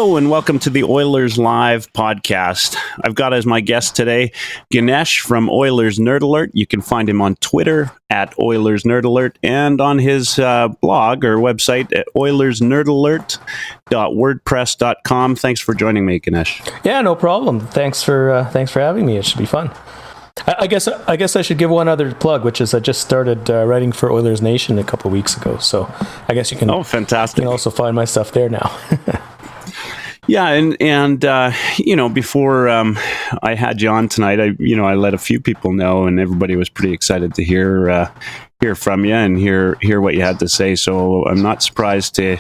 Hello and welcome to the Oilers Live podcast. I've got as my guest today Ganesh from Oilers Nerd Alert. You can find him on Twitter at Oilers Nerd Alert and on his blog or website at oilersnerdalert.wordpress.com. Thanks for joining me, Ganesh. Yeah, no problem. Thanks for having me. It should be fun. I guess I should give one other plug, which is I just started writing for Oilers Nation a couple of weeks ago. So I guess you can. Oh, fantastic! You can also find my stuff there now. Yeah, and before I had you on tonight, I let a few people know, and everybody was pretty excited to hear from you and hear what you had to say. So I'm not surprised to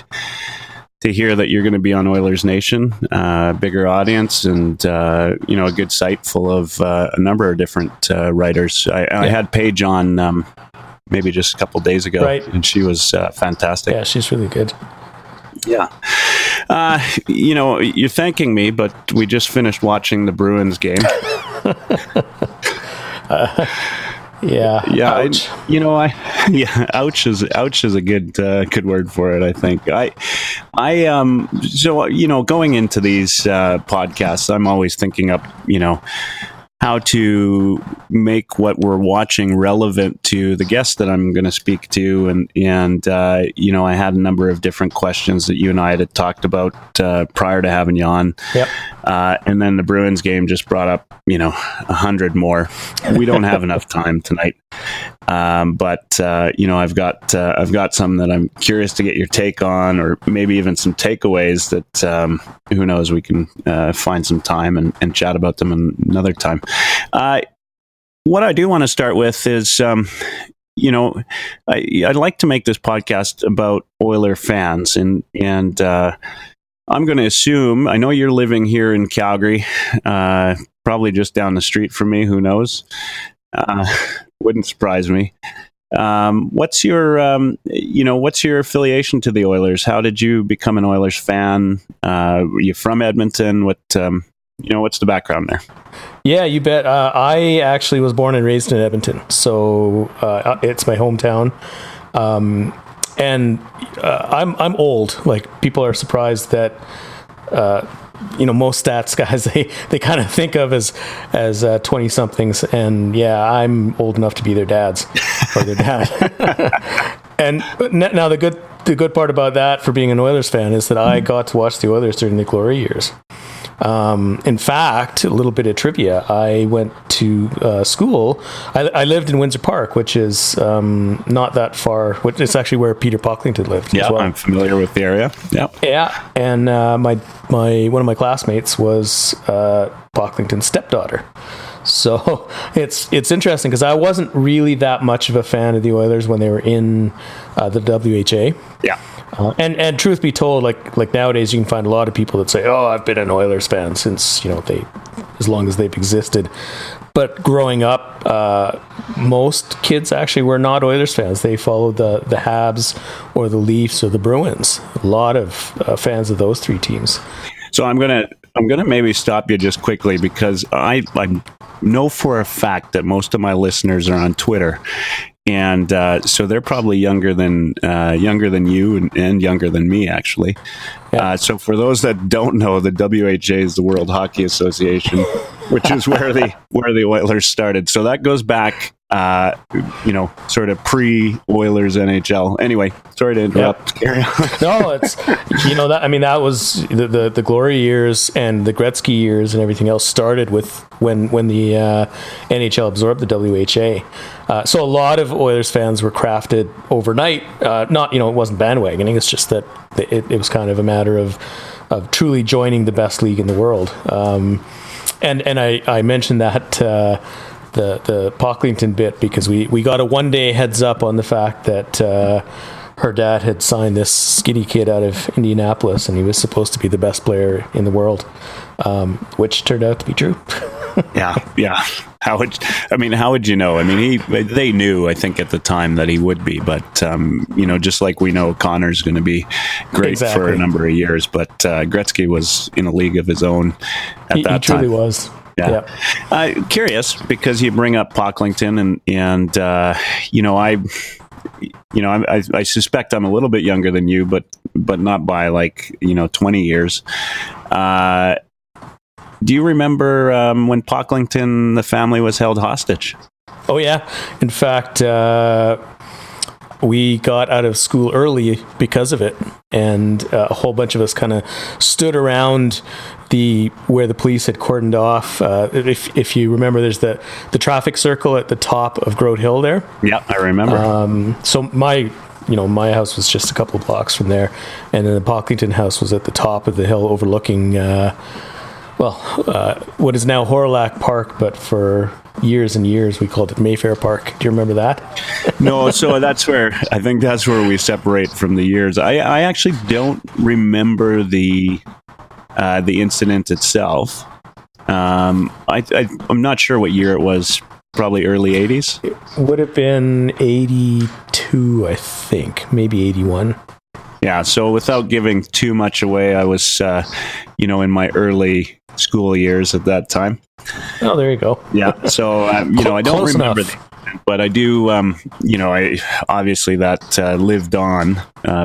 hear that you're going to be on Oilers Nation, bigger audience, and a good site full of a number of different writers. I had Paige on maybe just a couple of days ago, right, and she was fantastic. Yeah, she's really good. Yeah. You're thanking me, but we just finished watching the Bruins game. Yeah. Ouch. Ouch is a good word for it, I think. Going into these podcasts, I'm always thinking up, how to make what we're watching relevant to the guest that I'm going to speak to. And I had a number of different questions that you and I had talked about prior to having you on. Yep. And then the Bruins game just brought up, 100 more. We don't have enough time tonight. But I've got some that I'm curious to get your take on, or maybe even some takeaways that, who knows, we can find some time and chat about them another time. What I do want to start with is, I'd like to make this podcast about Oiler fans, and I'm going to assume, I know you're living here in Calgary, probably just down the street from me, who knows? Wouldn't surprise me. What's your affiliation to the Oilers? How did you become an Oilers fan? Were you from Edmonton? What's the background there? Yeah, you bet. I actually was born and raised in Edmonton, so it's my hometown. And I'm old. Like, people are surprised that most stats guys they kind of think of as 20 somethings, and yeah, I'm old enough to be their dads or their dad. And now the good part about that for being an Oilers fan is that I got to watch the Oilers during the glory years. In fact, a little bit of trivia, I went to school. I lived in Windsor Park, which is not that far. It's actually where Peter Pocklington lived. Yeah, as well. I'm familiar with the area. Yeah, yeah, and one of my classmates was Pocklington's stepdaughter. So it's interesting because I wasn't really that much of a fan of the Oilers when they were in the WHA. Yeah. And truth be told, like nowadays, you can find a lot of people that say, "Oh, I've been an Oilers fan since as long as they've existed." But growing up, most kids actually were not Oilers fans. They followed the Habs or the Leafs or the Bruins. A lot of fans of those three teams. So I'm gonna maybe stop you just quickly, because I know for a fact that most of my listeners are on Twitter. And so they're probably younger than you and younger than me, actually. Yeah. So for those that don't know, the WHA is the World Hockey Association, which is where the Oilers started. So that goes back, sort of pre-Oilers NHL. Anyway, sorry to interrupt. Yep. Carry on. No, it's that was the glory years and the Gretzky years and everything else started with when the NHL absorbed the WHA. So a lot of Oilers fans were crafted overnight. Not, it wasn't bandwagoning. It's just that it was kind of a matter of truly joining the best league in the world. And I mentioned that the Pocklington bit because we got a one-day heads up on the fact that her dad had signed this skinny kid out of Indianapolis, and he was supposed to be the best player in the world, which turned out to be true. Yeah. How would you know? I mean, they knew, I think, at the time that he would be, but just like we know Connor's going to be great for a number of years, but Gretzky was in a league of his own at that time. He truly was. Yeah. Curious, because you bring up Pocklington, and I suspect I'm a little bit younger than you, but not by 20 years. Do you remember when Pocklington, the family, was held hostage? Oh, yeah. In fact, we got out of school early because of it. And a whole bunch of us kind of stood around where the police had cordoned off. If you remember, there's the traffic circle at the top of Groat Hill there. Yeah, I remember. So my house was just a couple of blocks from there. And then the Pocklington house was at the top of the hill overlooking what is now Horillac Park, but for years and years we called it Mayfair Park. Do you remember that? No, so I think that's where we separate from the years. I actually don't remember the incident itself. I'm not sure what year it was. Probably early 80s. It would have been 82, I think, maybe 81. Yeah, so without giving too much away, I was, in my early school years at that time. Oh, there you go. Yeah, so, I don't remember but I do, I obviously that lived on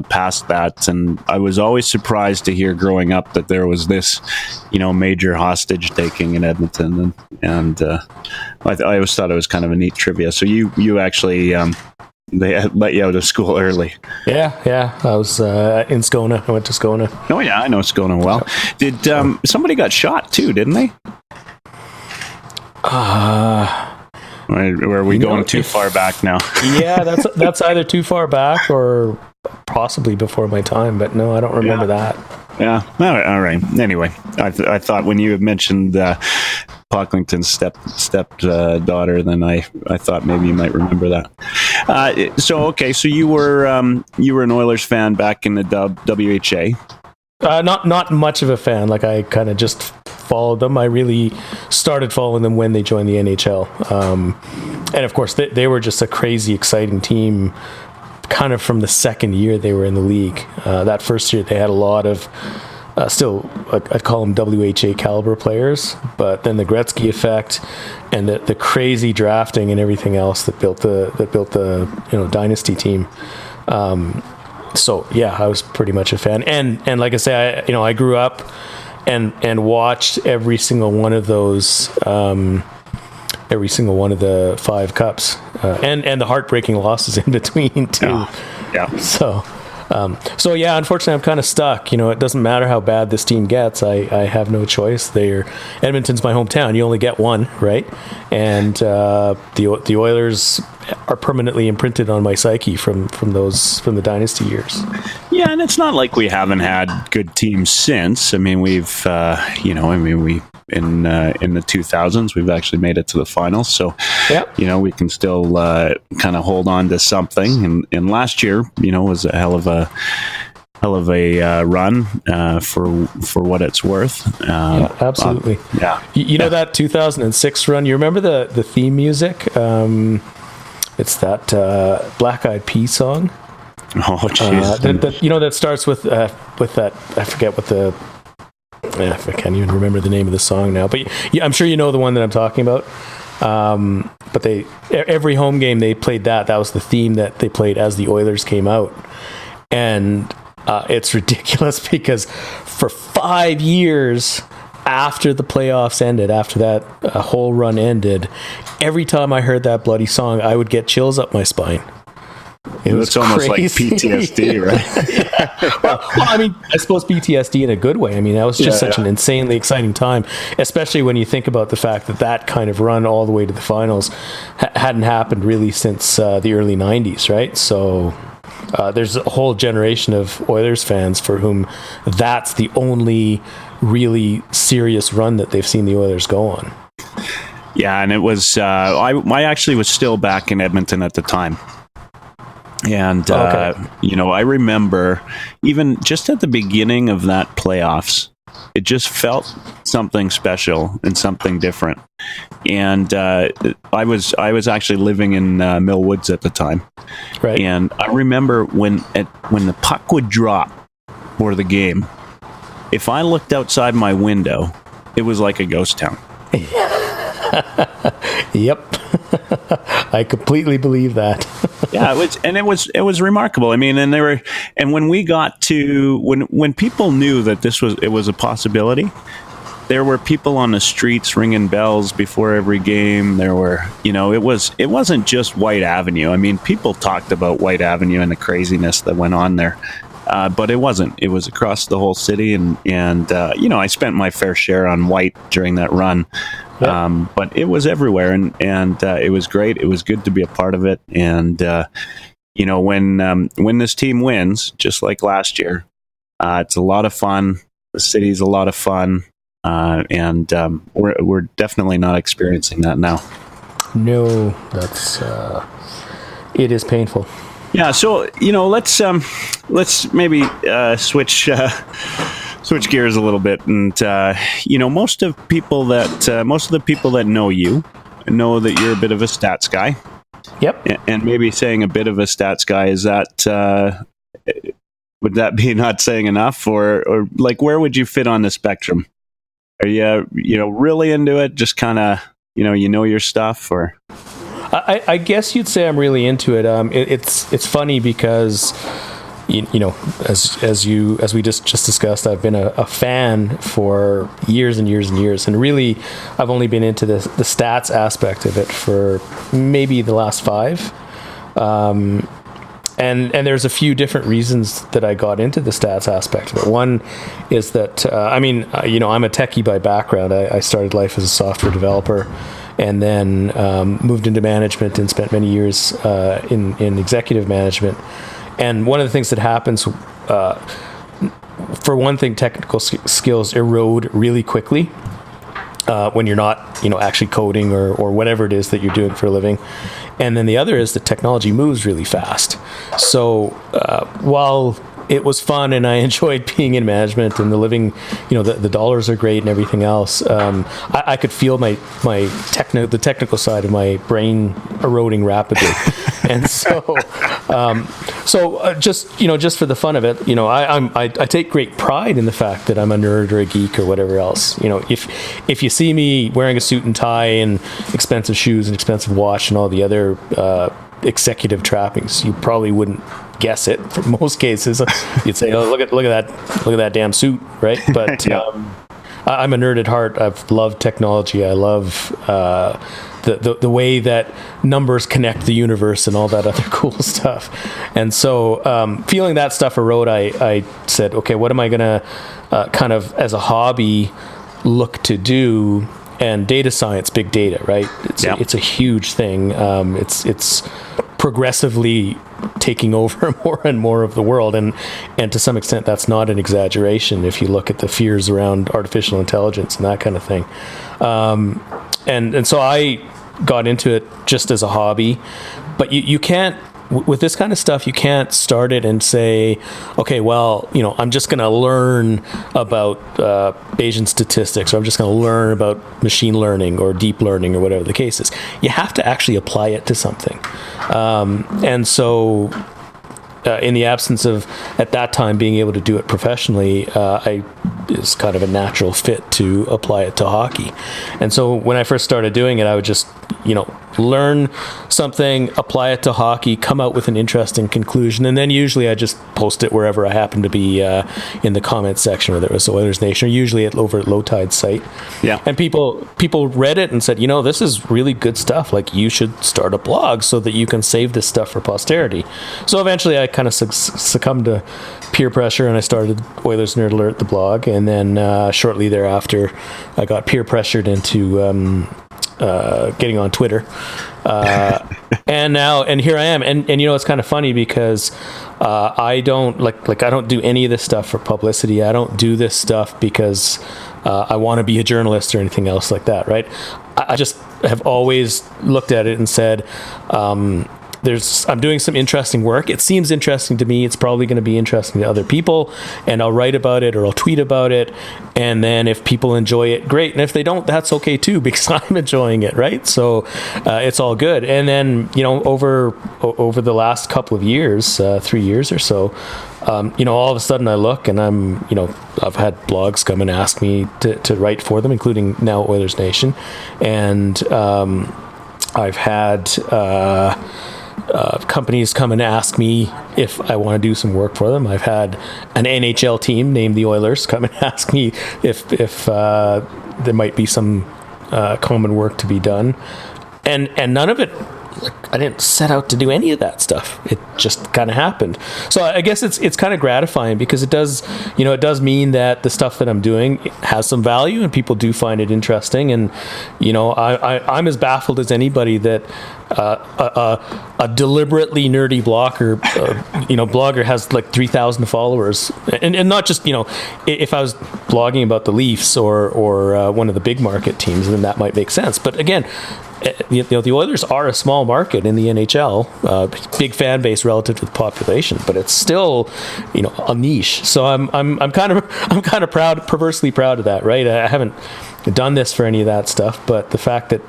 past that, and I was always surprised to hear growing up that there was this, major hostage taking in Edmonton, and I always thought it was kind of a neat trivia. So you actually... they had let you out of school early. Yeah. I was in Scona. I went to Scona. Oh, yeah, I know Scona well. Did somebody got shot too, didn't they? Or are we going too far back now? Yeah, that's either too far back or possibly before my time, but no, I don't remember that. Yeah, all right. Anyway, I thought when you had mentioned Pocklington's step daughter, then I thought maybe you might remember that. So you were an Oilers fan back in the WHA. Not much of a fan. Like, I kind of just followed them. I really started following them when they joined the NHL, and of course they were just a crazy exciting team. Kind of from the second year they were in the league. That first year they had a lot of still, I'd call them WHA caliber players, but then the Gretzky effect and the crazy drafting and everything else that built the dynasty team. So yeah, I was pretty much a fan, and like I say, I grew up and watched every single one of those. Every single one of the 5 cups, and the heartbreaking losses in between too. Yeah. So yeah, unfortunately, I'm kind of stuck. It doesn't matter how bad this team gets. I have no choice. Edmonton's my hometown. You only get one, right? And the Oilers are permanently imprinted on my psyche from the dynasty years. Yeah, and it's not like we haven't had good teams since. I mean, we've in the 2000s we've actually made it to the finals, so we can still kind of hold on to something, and last year was a hell of a run for what it's worth. Absolutely. That 2006 run, you remember the theme music? It's that Black Eyed Peas song. Oh, jeez. That starts with that, I forget what the... I can't even remember the name of the song now, but I'm sure you know the one that I'm talking about. But every home game they played that. That was the theme that they played as the Oilers came out, and it's ridiculous because for 5 years after the playoffs ended, after that whole run ended, every time I heard that bloody song, I would get chills up my spine. It's almost like PTSD, right? Yeah. Well, I mean, I suppose PTSD in a good way. I mean, that was just such an insanely exciting time, especially when you think about the fact that kind of run all the way to the finals hadn't happened really since the early 90s, right? So there's a whole generation of Oilers fans for whom that's the only really serious run that they've seen the Oilers go on. Yeah, and it was, I actually was still back in Edmonton at the time. And, I remember even just at the beginning of that playoffs, it just felt something special and something different. And I was actually living in Mill Woods at the time. Right. And I remember when the puck would drop for the game, if I looked outside my window, it was like a ghost town. Yep. I completely believe that. Yeah, it was remarkable. I mean, and when we got to when people knew that it was a possibility, there were people on the streets ringing bells before every game. There were, it wasn't just White Avenue. I mean, people talked about White Avenue and the craziness that went on there. But it wasn't. It was across the whole city, and I spent my fair share on White during that run. Yep. But it was everywhere, and it was great. It was good to be a part of it. And when this team wins, just like last year, it's a lot of fun. The city's a lot of fun, and we're definitely not experiencing that now. No, that's it is painful. Yeah, so let's maybe switch gears a little bit, and most of the people that know you know that you're a bit of a stats guy. Yep. And maybe saying a bit of a stats guy, is that would that be not saying enough, or like where would you fit on the spectrum? Are you really into it? Just kind of you know your stuff, or? I guess you'd say I'm really into it. It's funny because as we just discussed, I've been a fan for years and years and years, and really I've only been into the stats aspect of it for maybe the last 5. And there's a few different reasons that I got into the stats aspect of it. One is that I'm a techie by background. I started life as a software developer, and then moved into management and spent many years in executive management. And one of the things that happens, for one thing, technical skills erode really quickly when you're not, actually coding or whatever it is that you're doing for a living. And then the other is that technology moves really fast. So while it was fun and I enjoyed being in management and the living, the dollars are great and everything else, I could feel the technical side of my brain eroding rapidly. And so just for the fun of it, I take great pride in the fact that I'm a nerd or a geek or whatever else. If you see me wearing a suit and tie and expensive shoes and expensive watch and all the other executive trappings, you probably wouldn't guess it. For most cases, you'd say, "Oh, look at that damn suit," right? But yeah. I'm a nerd at heart. I've loved technology. I love the way that numbers connect the universe and all that other cool stuff. And so, feeling that stuff erode, I said, okay, what am I going to kind of as a hobby look to do? And data science, big data, right? It's a huge thing. It's progressively taking over more and more of the world, and to some extent that's not an exaggeration if you look at the fears around artificial intelligence and that kind of thing. And so I got into it just as a hobby, but you can't, with this kind of stuff, you can't start it and say, okay, well, I'm just going to learn about Bayesian statistics, or I'm just going to learn about machine learning or deep learning or whatever the case is. You have to actually apply it to something. And so in the absence of, at that time, being able to do it professionally, it's kind of a natural fit to apply it to hockey. And so when I first started doing it, I would just, learn something, apply it to hockey, come out with an interesting conclusion, and then usually I just post it wherever I happen to be in the comment section, whether it was Oilers Nation or usually over at Low Tide site. Yeah. And people read it and said, this is really good stuff. Like, you should start a blog so that you can save this stuff for posterity. So eventually I kind of succumbed to peer pressure and I started Oilers Nerd Alert, the blog, and then shortly thereafter I got peer pressured into getting on Twitter, and here I am, and it's kind of funny because I don't I don't do any of this stuff for publicity. I don't do this stuff because I want to be a journalist or anything else like that, right? I just have always looked at it and said, I'm doing some interesting work. It seems interesting to me. It's probably going to be interesting to other people, and I'll write about it or I'll tweet about it. And then if people enjoy it, great. And if they don't, that's okay too, because I'm enjoying it, right? So it's all good. And then over the last couple of years, 3 years or so, all of a sudden I look and I've had blogs come and ask me to write for them, including now Oilers Nation, and I've had companies come and ask me if I want to do some work for them. I've had an NHL team named the Oilers come and ask me if there might be some common work to be done, and none of it. Like, I didn't set out to do any of that stuff. It just kind of happened. So I guess it's kind of gratifying, because it does mean that the stuff that I'm doing has some value and people do find it interesting. And I'm as baffled as anybody that a deliberately nerdy blogger has like 3,000 followers, and not just, if I was blogging about the Leafs or one of the big market teams, then that might make sense. But again, the Oilers are a small market in the NHL, big fan base relative to the population, but it's still, a niche. So I'm kind of proud, perversely proud of that, right? I haven't done this for any of that stuff, but the fact that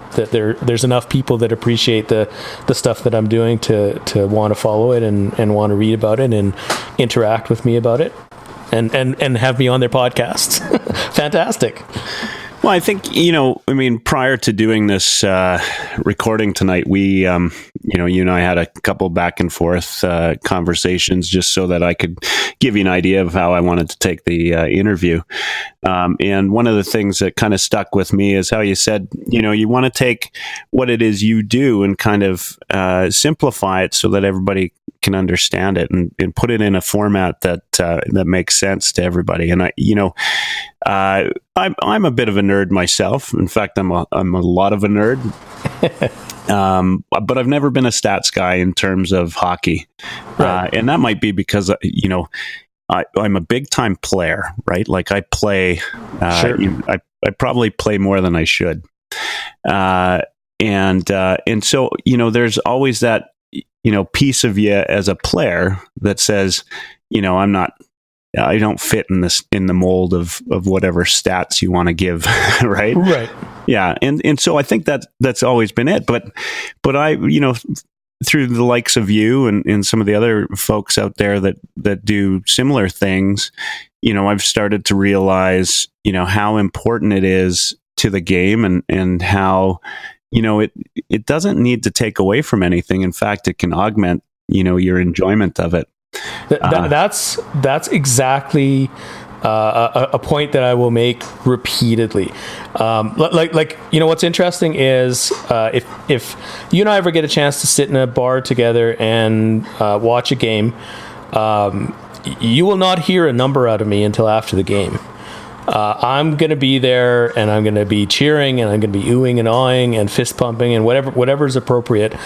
there's enough people that appreciate the stuff that I'm doing to want to follow it and want to read about it and interact with me about it and have me on their podcasts. Fantastic. Well, I think, prior to doing this recording tonight, we, you and I had a couple back and forth conversations just so that I could give you an idea of how I wanted to take the interview. And one of the things that kind of stuck with me is how you said, you want to take what it is you do and kind of simplify it so that everybody can understand it and put it in a format that makes sense to everybody. And I'm a bit of a nerd myself. In fact, I'm a lot of a nerd. But I've never been a stats guy in terms of hockey. Right. And that might be because, I'm a big time player, right? Like I play, sure. I probably play more than I should. And so, there's always that, piece of you as a player that says, I don't fit in the mold of whatever stats you want to give, right? Right. Yeah, and so I think that's always been it. But I, through the likes of you and some of the other folks out there that do similar things, I've started to realize, how important it is to the game and how, it doesn't need to take away from anything. In fact, it can augment, your enjoyment of it. That's exactly a point that I will make repeatedly. What's interesting is if you and I ever get a chance to sit in a bar together and watch a game, you will not hear a number out of me until after the game. I'm going to be there and I'm going to be cheering and I'm going to be oohing and awing and fist pumping and whatever is appropriate.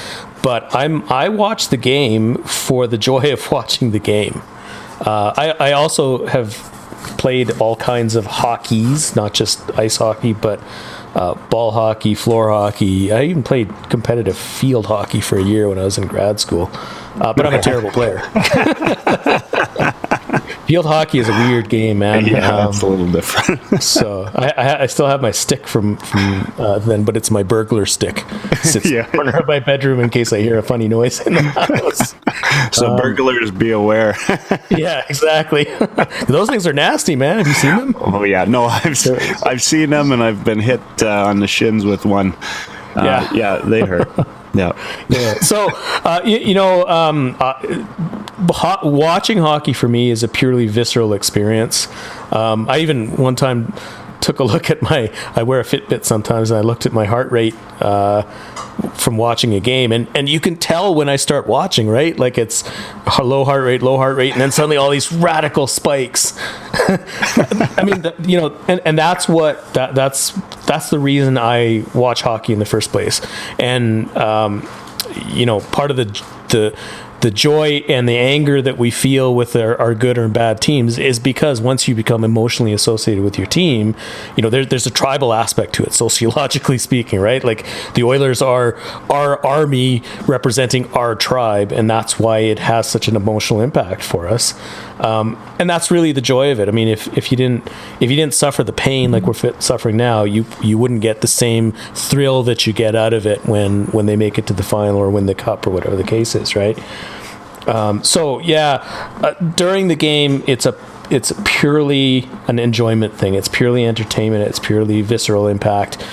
But I watch the game for the joy of watching the game. I also have played all kinds of hockeys, not just ice hockey, but ball hockey, floor hockey. I even played competitive field hockey for a year when I was in grad school. But I'm a terrible player. Field hockey is a weird game, man. Yeah, it's a little different. So I still have my stick from then, but it's my burglar stick. It sits in the corner of my bedroom in case I hear a funny noise in the house. So burglars, be aware. Yeah, exactly. Those things are nasty, man. Have you seen them? Oh yeah, no, I've seen them and I've been hit on the shins with one. Yeah, they hurt. Yeah. So, watching hockey for me is a purely visceral experience. I even one time took a look at I wear a Fitbit sometimes, and I looked at my heart rate from watching a game, and you can tell when I start watching, right? Like it's low heart rate, and then suddenly all these radical spikes. I mean, and that's that's the reason I watch hockey in the first place. And part of the joy and the anger that we feel with our good or bad teams is because once you become emotionally associated with your team, there's a tribal aspect to it, sociologically speaking, right? Like the Oilers are our army representing our tribe, and that's why it has such an emotional impact for us. And that's really the joy of it. I mean, if you didn't suffer the pain like we're suffering now, you wouldn't get the same thrill that you get out of it when they make it to the final or win the cup or whatever the case is, right? During the game, it's purely an enjoyment thing. It's purely entertainment. It's purely visceral impact.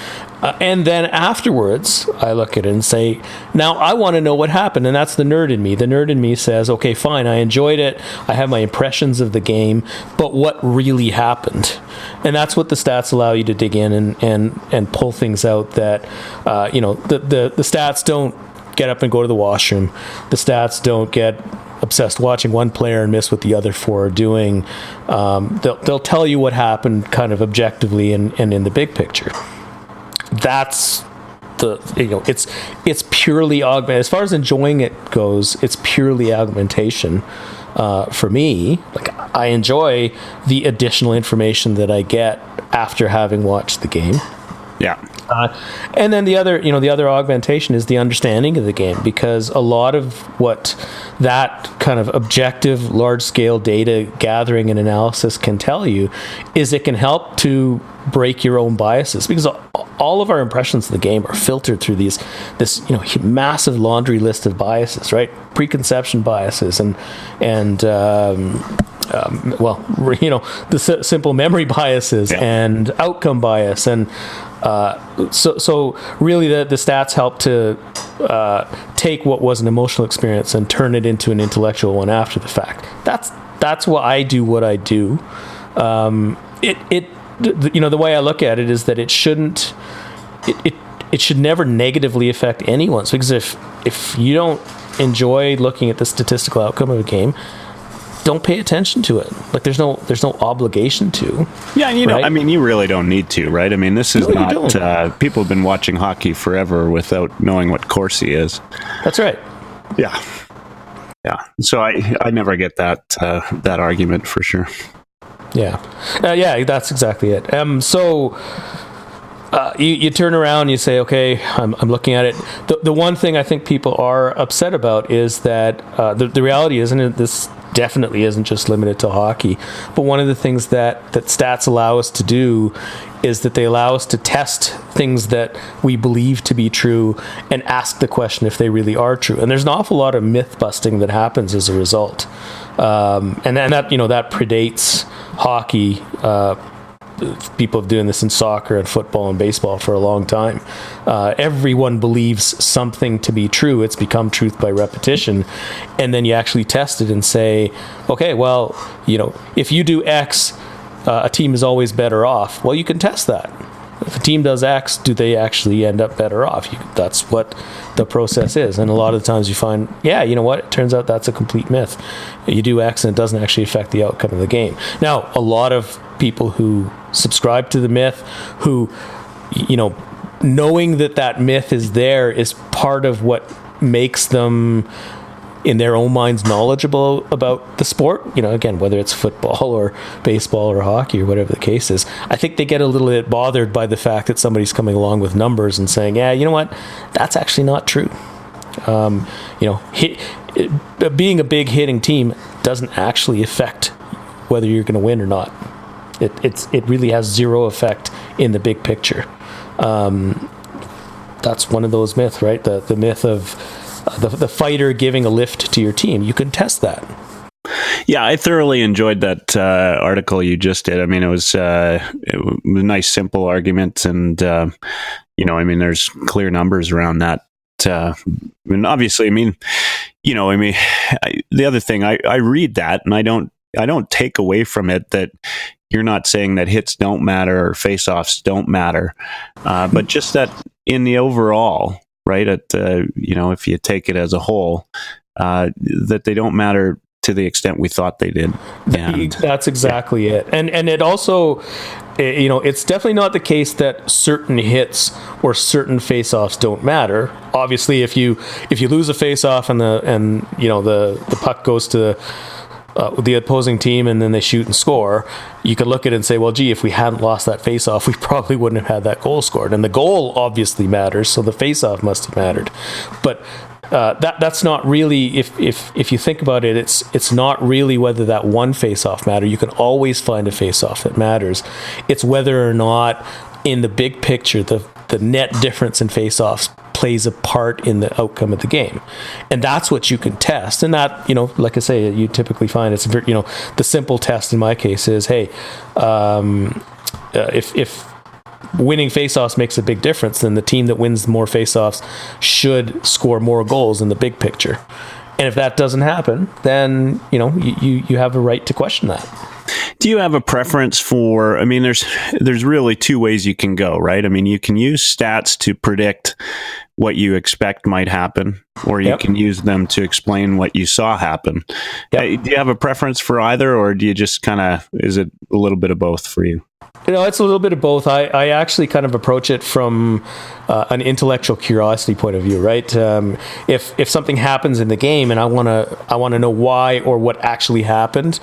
And then afterwards, I look at it and say, now I want to know what happened. And that's the nerd in me. The nerd in me says, okay, fine, I enjoyed it. I have my impressions of the game, but what really happened? And that's what the stats allow you to dig in and pull things out that, the stats don't get up and go to the washroom. The stats don't get obsessed watching one player and miss what the other four are doing. They'll tell you what happened kind of objectively and in the big picture. That's it's purely augment. As far as enjoying it goes, it's purely augmentation. For me, like, I enjoy the additional information that I get after having watched the game. Yeah. And then the other augmentation is the understanding of the game, because a lot of what that kind of objective, large-scale data gathering and analysis can tell you is it can help to break your own biases, because all of our impressions of the game are filtered through this massive laundry list of biases, right? Preconception biases and the simple memory biases and outcome bias, and so really the stats help to take what was an emotional experience and turn it into an intellectual one after the fact. That's why I do what I do. The way I look at it is that it should never negatively affect anyone. So, because if you don't enjoy looking at the statistical outcome of a game, don't pay attention to it. Like, there's no obligation to. Yeah, right? I mean, you really don't need to, right? I mean, this is not. People have been watching hockey forever without knowing what Corsi is. That's right. Yeah. So I never get that argument for sure. Yeah, that's exactly it. So you turn around and you say, okay, I'm looking at it. The one thing I think people are upset about is that the reality isn't this definitely isn't just limited to hockey. But one of the things that stats allow us to do is that they allow us to test things that we believe to be true and ask the question if they really are true. And there's an awful lot of myth busting that happens as a result. And that predates hockey. People have been doing this in soccer and football and baseball for a long time. Everyone believes something to be true. It's become truth by repetition. And then you actually test it and say, okay, well, if you do X, a team is always better off. Well, you can test that. If a team does X, do they actually end up better off? That's what the process is. And a lot of the times you find, you know what? It turns out that's a complete myth. You do X and it doesn't actually affect the outcome of the game. Now, a lot of people who subscribe to the myth, who, knowing that myth is there is part of what makes them, in their own minds, knowledgeable about the sport, again, whether it's football or baseball or hockey or whatever the case is. I think they get a little bit bothered by the fact that somebody's coming along with numbers and saying, you know what, that's actually not true. Being a big hitting team doesn't actually affect whether you're going to win or not. It really has zero effect in the big picture. That's one of those myths, right? The myth of the fighter giving a lift to your team. You can test that. Yeah, I thoroughly enjoyed that article you just did. I mean, it was a nice, simple argument, and there's clear numbers around that. And obviously, the other thing, I read that, and I don't take away from it that you're not saying that hits don't matter or face-offs don't matter, but just that in the overall, right? If you take it as a whole, that they don't matter to the extent we thought they did. And that's exactly it. And it also, it's definitely not the case that certain hits or certain face-offs don't matter. Obviously, if you lose a face-off and the puck goes to the opposing team and then they shoot and score, you could look at it and say, well, gee, if we hadn't lost that face-off, we probably wouldn't have had that goal scored. And the goal obviously matters, so the face-off must have mattered. But that's not really, if you think about it, it's not really whether that one face-off matter. You can always find a face-off that matters. It's whether or not, in the big picture, the net difference in face-offs plays a part in the outcome of the game. And that's what you can test. And that, like I say, you typically find it's, the simple test in my case is, hey, if winning faceoffs makes a big difference, then the team that wins more faceoffs should score more goals in the big picture. And if that doesn't happen, then you have a right to question that. Do you have a preference for? I mean, there's really two ways you can go, right? I mean, you can use stats to predict what you expect might happen, or you can use them to explain what you saw happen. Yep. Do you have a preference for either, or do you just is it a little bit of both for you? It's a little bit of both. I actually kind of approach it from an intellectual curiosity point of view, right? If something happens in the game and I want to know why or what actually happened,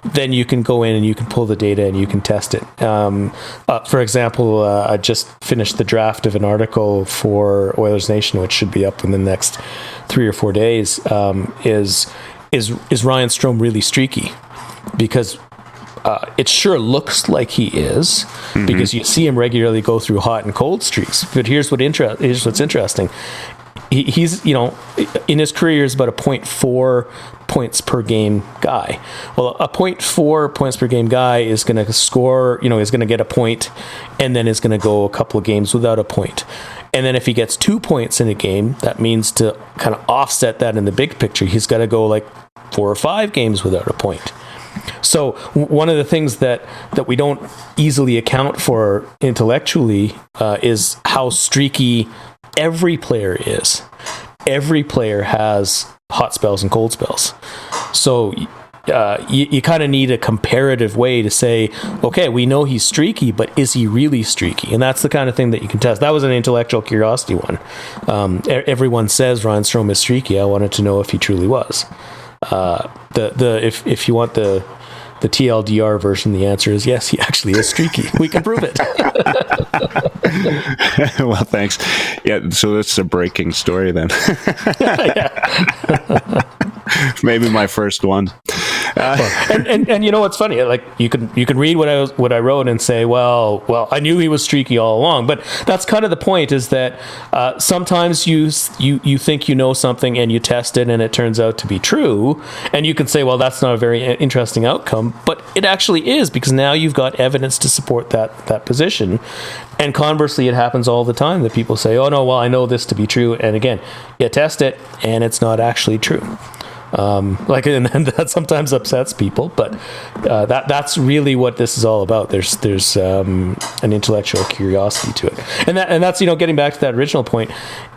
then you can go in and you can pull the data and you can test it. For example, I just finished the draft of an article for Oilers Nation, which should be up in the next 3 or 4 days. Is Ryan Strome really streaky? Because it sure looks like he is, because you see him regularly go through hot and cold streaks. But here's what's interesting. He's in his career is about a 0.4 points per game guy. Well, a 0.4 points per game guy is going to score, is going to get a point, and then is going to go a couple of games without a point. And then if he gets 2 points in a game, that means to kind of offset that in the big picture, he's got to go like 4 or 5 games without a point. So one of the things that we don't easily account for intellectually is how streaky every player is. Every player has hot spells and cold spells. So you kind of need a comparative way to say, okay, we know he's streaky, but is he really streaky? And that's the kind of thing that you can test. That was an intellectual curiosity one. Everyone says Ryan Strome is streaky. I wanted to know if he truly was. If you want the TLDR version, the answer is yes, he actually is streaky. We can prove it. Well, thanks. Yeah, so that's a breaking story then. Maybe my first one. And you know what's funny? Like you can read what I wrote and say, well, I knew he was streaky all along. But that's kind of the point, is that sometimes you think you know something and you test it and it turns out to be true, and you can say, well, that's not a very interesting outcome, but it actually is, because now you've got evidence to support that position. And conversely, it happens all the time that people say, oh no, well, I know this to be true, and again, you test it and it's not actually true. And that sometimes upsets people, but that's really what this is all about. There's an intellectual curiosity to it, and that's getting back to that original point.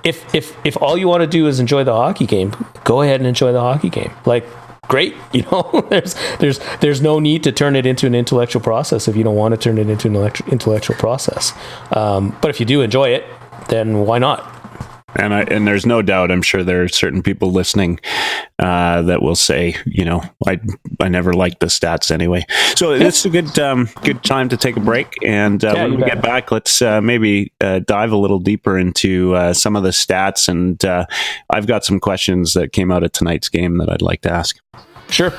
If all you want to do is enjoy the hockey game, go ahead and enjoy the hockey game. Like, great, there's no need to turn it into an intellectual process if you don't want to turn it into an intellectual process. But if you do enjoy it, then why not? And there's no doubt, I'm sure there are certain people listening that will say, I never liked the stats anyway. So it's a good time to take a break. And when we get back, let's maybe dive a little deeper into some of the stats. And I've got some questions that came out of tonight's game that I'd like to ask. Sure.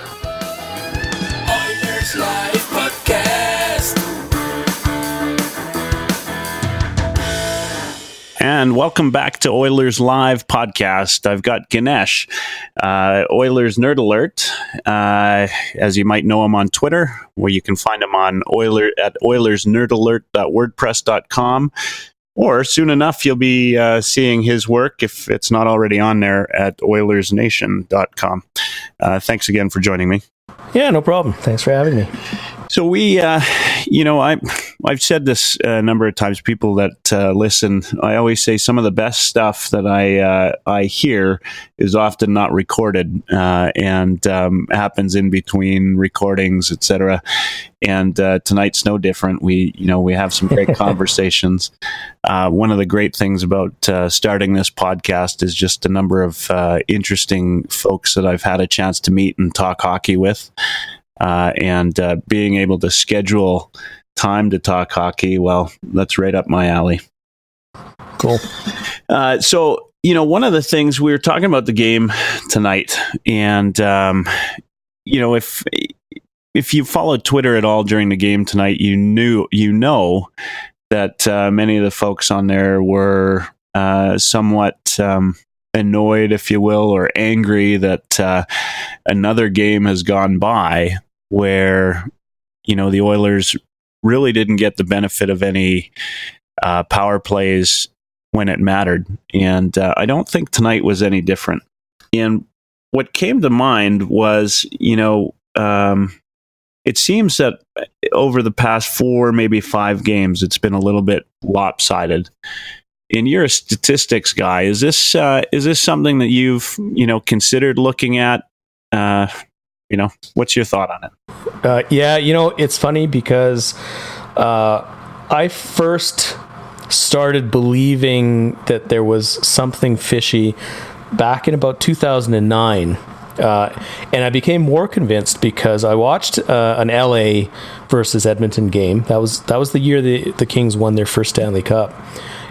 Oilers Live Podcast. And welcome back to Oilers Live Podcast. I've got Ganesh, Oilers Nerd Alert, as you might know him on Twitter, where you can find him on at oilersnerdalert.wordpress.com. Or soon enough, you'll be seeing his work, if it's not already on there, at oilersnation.com. Thanks again for joining me. Yeah, no problem. Thanks for having me. So we, I've said this a number of times. People that listen, I always say some of the best stuff that I hear is often not recorded and happens in between recordings, etc. And tonight's no different. We have some great conversations. One of the great things about starting this podcast is just a number of interesting folks that I've had a chance to meet and talk hockey with. And being able to schedule time to talk hockey, well, that's right up my alley. Cool. So, one of the things we were talking about the game tonight, and, if you followed Twitter at all during the game tonight, you know that many of the folks on there were somewhat annoyed, if you will, or angry that another game has gone by where the Oilers really didn't get the benefit of any power plays when it mattered. And I don't think tonight was any different. And what came to mind was, it seems that over the past 4, maybe 5 games, it's been a little bit lopsided. And you're a statistics guy. Is this something that you've considered looking at? What's your thought on it? It's funny because I first started believing that there was something fishy back in about 2009. And I became more convinced because I watched an LA versus Edmonton game. That was the year the Kings won their first Stanley Cup.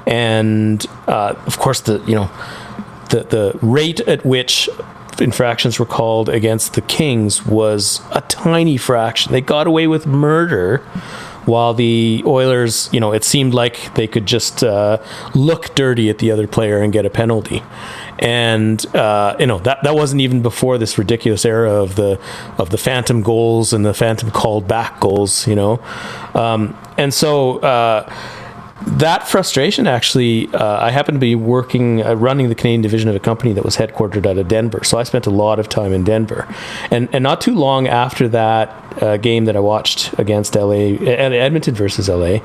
And of course, the rate at which infractions were called against the Kings was a tiny fraction. They got away with murder, while the Oilers, it seemed like they could just look dirty at the other player and get a penalty. And that wasn't even before this ridiculous era of the phantom goals and the phantom called back goals. And so. That frustration, actually, I happened to be running the Canadian division of a company that was headquartered out of Denver. So I spent a lot of time in Denver. And not too long after that game that I watched against Edmonton versus LA,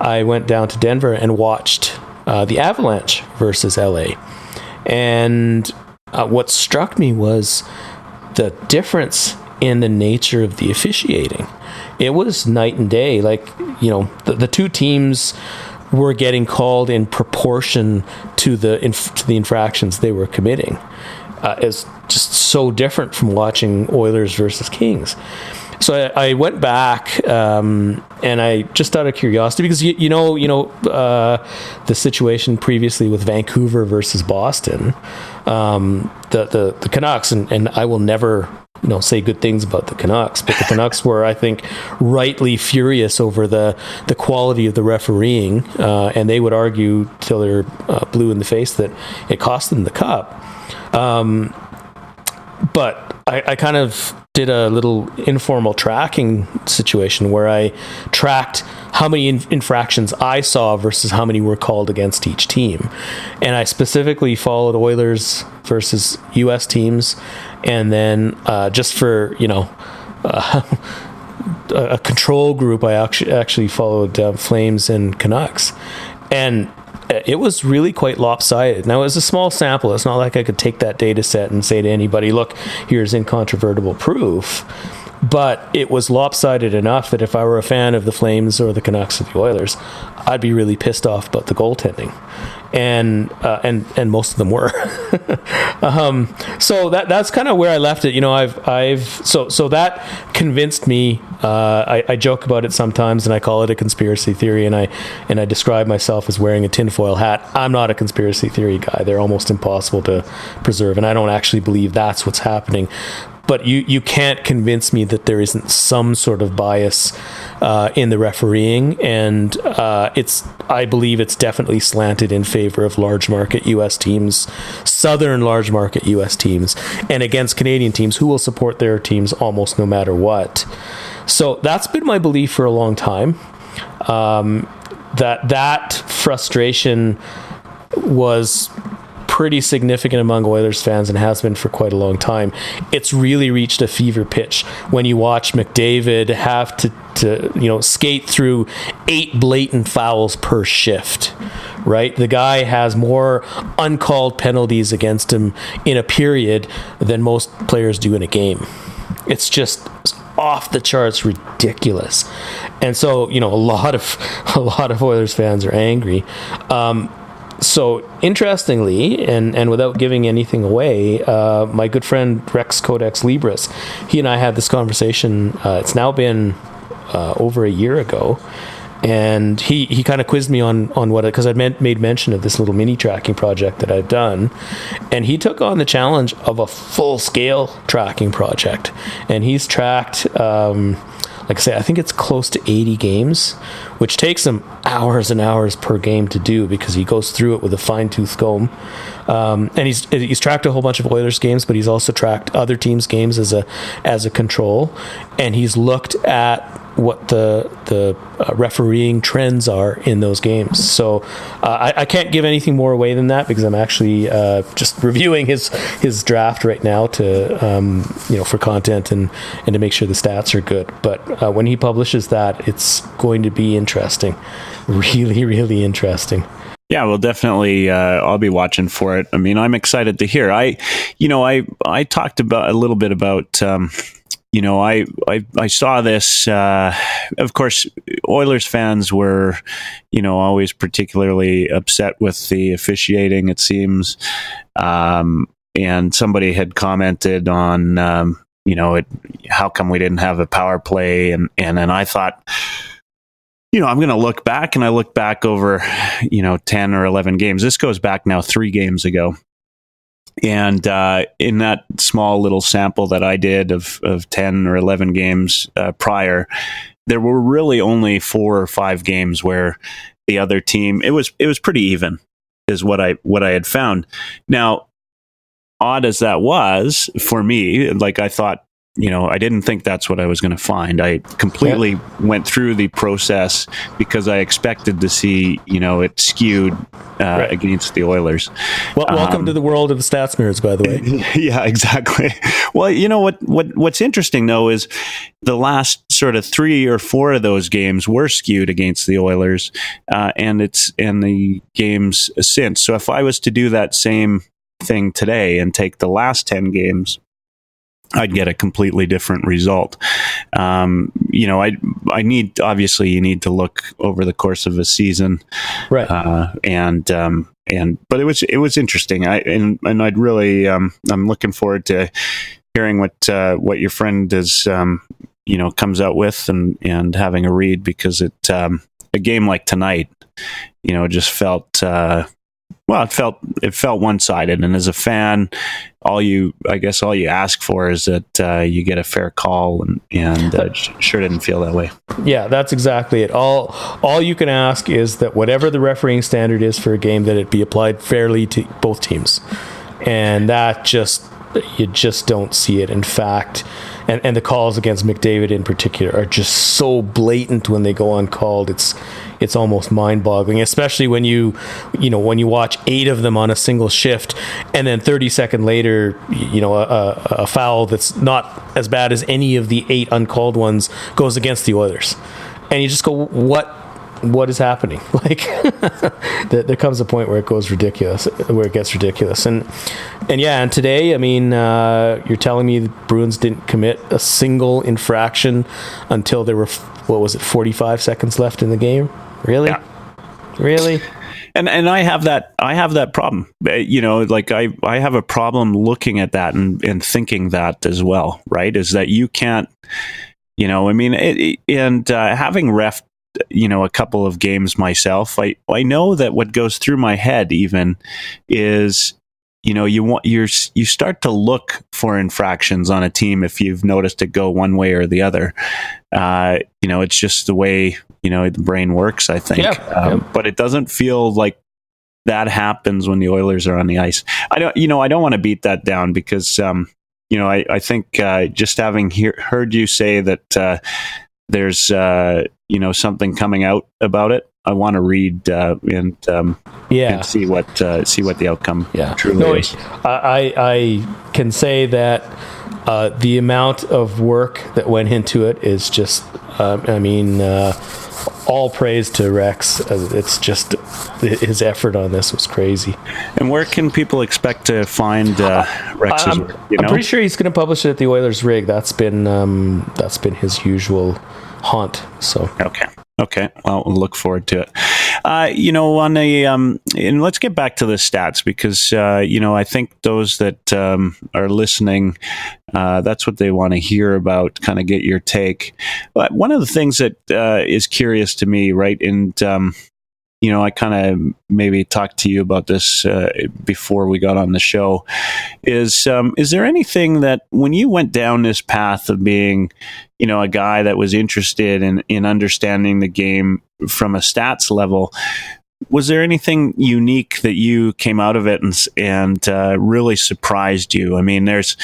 I went down to Denver and watched the Avalanche versus LA. And what struck me was the difference in the nature of the officiating. It was night and day. Like, the two teams were getting called in proportion to the infractions they were committing. It's just so different from watching Oilers versus Kings. So I went back and I just out of curiosity, because the situation previously with Vancouver versus Boston, the Canucks, and I will never say good things about the Canucks, but the Canucks were, I think, rightly furious over the quality of the refereeing, and they would argue till they're blue in the face that it cost them the cup. But I kind of did a little informal tracking situation where I tracked how many infractions I saw versus how many were called against each team. And I specifically followed Oilers versus US teams. And then just for, a control group, I actually followed Flames and Canucks. And it was really quite lopsided. Now, it was a small sample. It's not like I could take that data set and say to anybody, look, here's incontrovertible proof. But it was lopsided enough that if I were a fan of the Flames or the Canucks or the Oilers, I'd be really pissed off about the goaltending. And most of them were. So that's kind of where I left it. So that convinced me. I joke about it sometimes, and I call it a conspiracy theory, and I describe myself as wearing a tinfoil hat. I'm not a conspiracy theory guy. They're almost impossible to preserve, and I don't actually believe that's what's happening. But you can't convince me that there isn't some sort of bias in the refereeing, and I believe it's definitely slanted in favor of large market U.S. teams, southern large market U.S. teams, and against Canadian teams who will support their teams almost no matter what. So that's been my belief for a long time. That frustration was pretty significant among Oilers fans and has been for quite a long time. It's really reached a fever pitch when you watch McDavid have to skate through 8 blatant fouls per shift, right? The guy has more uncalled penalties against him in a period than most players do in a game. It's just off the charts ridiculous. And so, a lot of Oilers fans are angry. So interestingly, and without giving anything away, my good friend Rex Codex Libris, he and I had this conversation. It's now been over a year ago, and he kind of quizzed me on what, because I'd made mention of this little mini tracking project that I've done, and he took on the challenge of a full scale tracking project, and he's tracked. Like I say, I think it's close to 80 games, which takes him hours and hours per game to do because he goes through it with a fine-tooth comb. And he's tracked a whole bunch of Oilers games, but he's also tracked other teams' games as a control. And he's looked at what the refereeing trends are in those games. So I can't give anything more away than that because I'm actually just reviewing his draft right now to for content and to make sure the stats are good. But when he publishes that, it's going to be interesting, really, really interesting. Yeah, well, definitely. I'll be watching for it. I mean, I'm excited to hear. I talked about a little bit about. I saw this. Of course, Oilers fans were, always particularly upset with the officiating, it seems. And somebody had commented on, how come we didn't have a power play? And then I thought, I'm going to look back, and I look back over, 10 or 11 games. This goes back now 3 games ago. And in that small little sample that I did of 10 or 11 games prior, there were really only 4 or 5 games where the other team, it was pretty even, is what I had found. Now, odd as that was for me, like I thought, I didn't think that's what I was going to find. I completely went through the process because I expected to see, it skewed against the Oilers. Well, welcome to the world of the stats nerds, by the way. Yeah, exactly. Well, what's interesting though is the last sort of 3 or 4 of those games were skewed against the Oilers, and the games since. So if I was to do that same thing today and take the last 10 games, I'd get a completely different result. I need, obviously you need to look over the course of a season. Right. But it was interesting. I'd really, I'm looking forward to hearing what your friend is, comes out with and having a read, because a game like tonight, just felt, it felt one-sided, and as a fan, all you ask for is that you get a fair call, and sure didn't feel that way. Yeah, that's exactly it. All you can ask is that whatever the refereeing standard is for a game, that it be applied fairly to both teams, and that you just don't see it. In fact, and the calls against McDavid in particular are just so blatant when they go uncalled. It's almost mind-boggling, especially when you watch 8 of them on a single shift, and then 30 seconds later, a foul that's not as bad as any of the 8 uncalled ones goes against the Oilers, and you just go, what is happening? Like, there comes a point where it gets ridiculous, and today, I mean, you're telling me the Bruins didn't commit a single infraction until there were 45 seconds left in the game? Really? Yeah. Really? And I have that problem. I have a problem looking at that and thinking that as well, right? Is that you can't, having ref, a couple of games myself, I know that what goes through my head even is, you start to look for infractions on a team if you've noticed it go one way or the other. It's just the way, the brain works, I think. But it doesn't feel like that happens when the Oilers are on the ice. I don't want to beat that down because, I think just having heard you say that there's, something coming out about it, I want to read and see what the outcome truly is. I can say that the amount of work that went into it is just, all praise to Rex. It's just his effort on this was crazy. And where can people expect to find Rex's work? I'm pretty sure he's going to publish it at the Oilers Rig. That's been his usual haunt. So okay. Well, we'll look forward to it. And let's get back to the stats because I think those that are listening, that's what they want to hear about. Kind of get your take. But one of the things that is curious to me, right? And I kind of maybe talked to you about this before we got on the show. Is there anything that when you went down this path of being, a guy that was interested in understanding the game from a stats level, was there anything unique that you came out of it and really surprised you? I mean, there's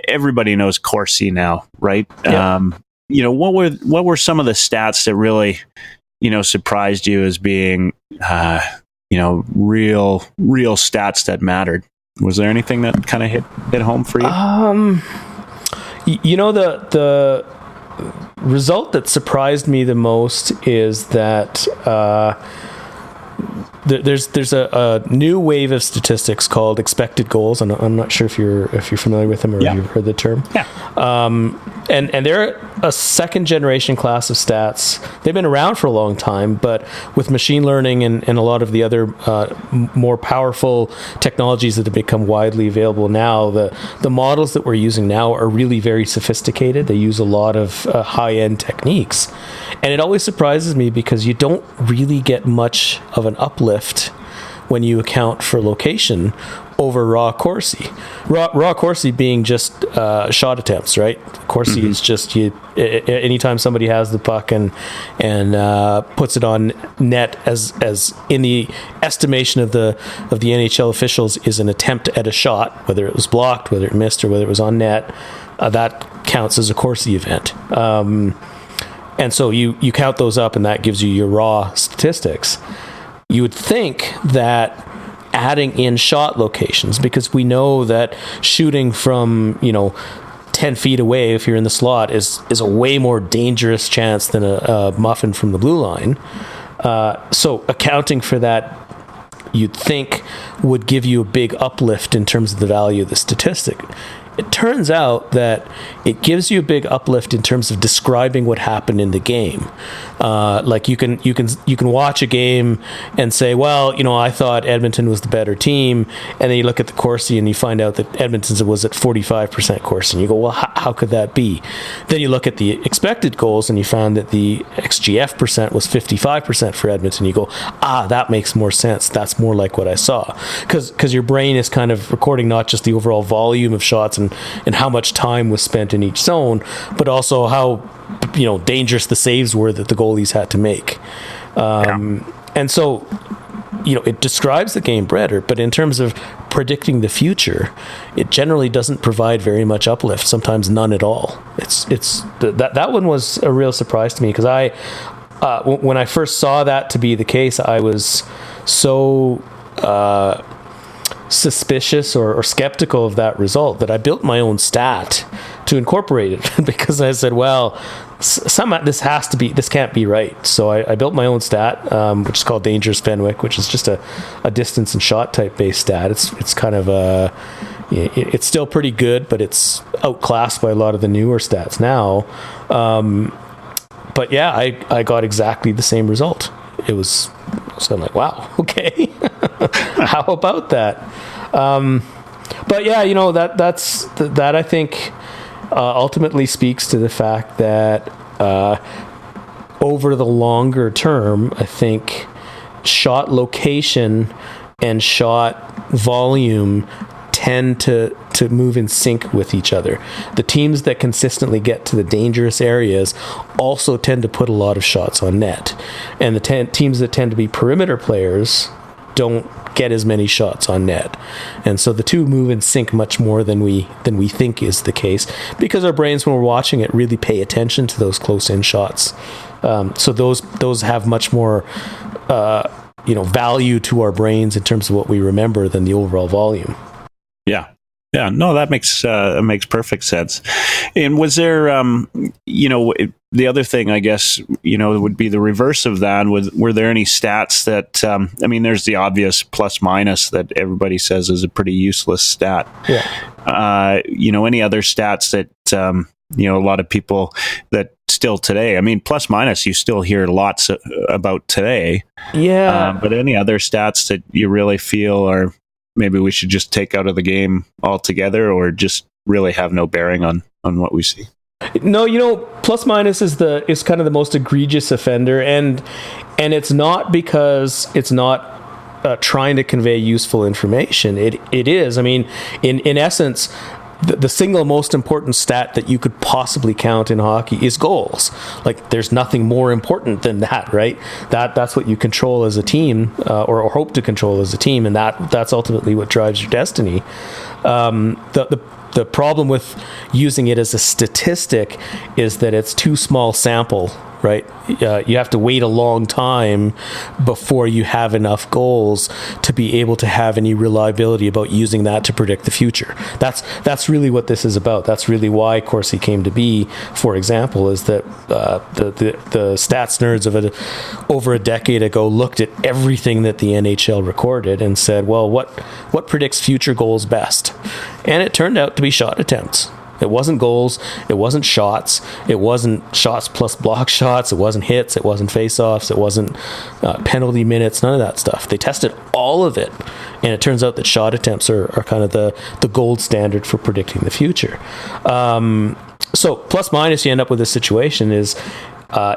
everybody knows Corsi now, right? Yeah. what were some of the stats that really, surprised you as being, real stats that mattered? Was there anything that kind of hit home for you? The result that surprised me the most is that there's a new wave of statistics called expected goals, and I'm not sure if you're familiar with them or if you've heard the term. Yeah. And they're a second generation class of stats. They've been around for a long time, but with machine learning and a lot of the other more powerful technologies that have become widely available now, the models that we're using now are really very sophisticated. They use a lot of high-end techniques. And it always surprises me because you don't really get much of an uplift when you account for location over raw Corsi. Raw Corsi being just shot attempts, right? Corsi is just anytime somebody has the puck and puts it on net as in the estimation of the NHL officials is an attempt at a shot, whether it was blocked, whether it missed, or whether it was on net, that counts as a Corsi event. And so you count those up, and that gives you your raw statistics. You would think that adding in shot locations, because we know that shooting from 10 feet away, if you're in the slot, is a way more dangerous chance than a muffin from the blue line. So accounting for that, you'd think would give you a big uplift in terms of the value of the statistic. It turns out that it gives you a big uplift in terms of describing what happened in the game. Like you can watch a game and say, well, I thought Edmonton was the better team, and then you look at the Corsi and you find out that Edmonton's was at 45% Corsi, and you go, well, how could that be? Then you look at the expected goals and you found that the XGF percent was 55% for Edmonton. You go, that makes more sense. That's more like what I saw, because your brain is kind of recording not just the overall volume of shots and how much time was spent in each zone, but also how dangerous the saves were that the goalies had to make. And so it describes the game better, but in terms of predicting the future, it generally doesn't provide very much uplift, sometimes none at all. That one was a real surprise to me, because when I first saw that to be the case, I was so suspicious or skeptical of that result that I built my own stat to incorporate it, because I said, well, this can't be right. So I built my own stat, which is called Dangerous Fenwick, which is just a distance and shot type based stat. It's kind of it's still pretty good, but it's outclassed by a lot of the newer stats now. But yeah, I got exactly the same result. So I'm like, wow, okay. How about that? But yeah, that I think ultimately speaks to the fact that over the longer term, I think shot location and shot volume tend to move in sync with each other. The teams that consistently get to the dangerous areas also tend to put a lot of shots on net, and the teams that tend to be perimeter players don't get as many shots on net. And so the two move in sync much more than we think is the case, because our brains, when we're watching it, really pay attention to those close-in shots. So those have much more value to our brains in terms of what we remember than the overall volume. Yeah, no, that makes perfect sense. And was there, the other thing, I guess, would be the reverse of that. Were there any stats that, there's the obvious plus minus that everybody says is a pretty useless stat. Yeah. Any other stats that, a lot of people that still today, plus minus, you still hear lots about today. Yeah. But any other stats that you really feel are, maybe we should just take out of the game altogether, or just really have no bearing on what we see? No, plus minus is kind of the most egregious offender, and it's not because it's not trying to convey useful information. It is. In essence, the single most important stat that you could possibly count in hockey is goals. Like, there's nothing more important than that, right? That's what you control as a team, or hope to control as a team, and that's ultimately what drives your destiny. The problem with using it as a statistic is that it's too small sample, right? You have to wait a long time before you have enough goals to be able to have any reliability about using that to predict the future. That's really what this is about. That's really why Corsi came to be, for example, is that the stats nerds of over a decade ago looked at everything that the NHL recorded and said, well, what predicts future goals best? And it turned out to be shot attempts. It wasn't goals. It wasn't shots. It wasn't shots plus block shots. It wasn't hits. It wasn't face-offs. It wasn't penalty minutes. None of that stuff. They tested all of it. And it turns out that shot attempts are kind of the gold standard for predicting the future. So plus minus, you end up with this situation is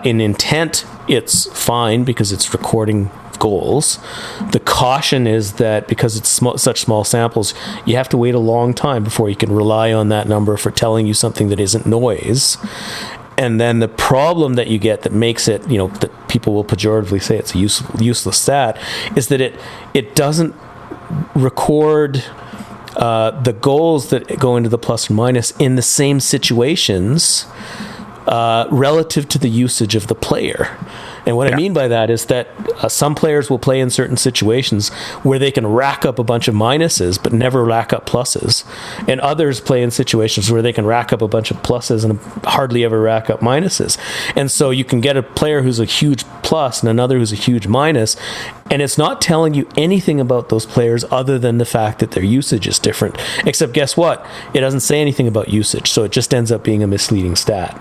in intent, it's fine because it's recording goals. The caution is that because it's such small samples, you have to wait a long time before you can rely on that number for telling you something that isn't noise. And then the problem that you get that makes it, that people will pejoratively say it's a useless stat, is that it doesn't record the goals that go into the plus or minus in the same situations relative to the usage of the player. And what I mean by that is that some players will play in certain situations where they can rack up a bunch of minuses but never rack up pluses. And others play in situations where they can rack up a bunch of pluses and hardly ever rack up minuses. And so you can get a player who's a huge plus and another who's a huge minus, and it's not telling you anything about those players other than the fact that their usage is different. Except guess what? It doesn't say anything about usage, so it just ends up being a misleading stat.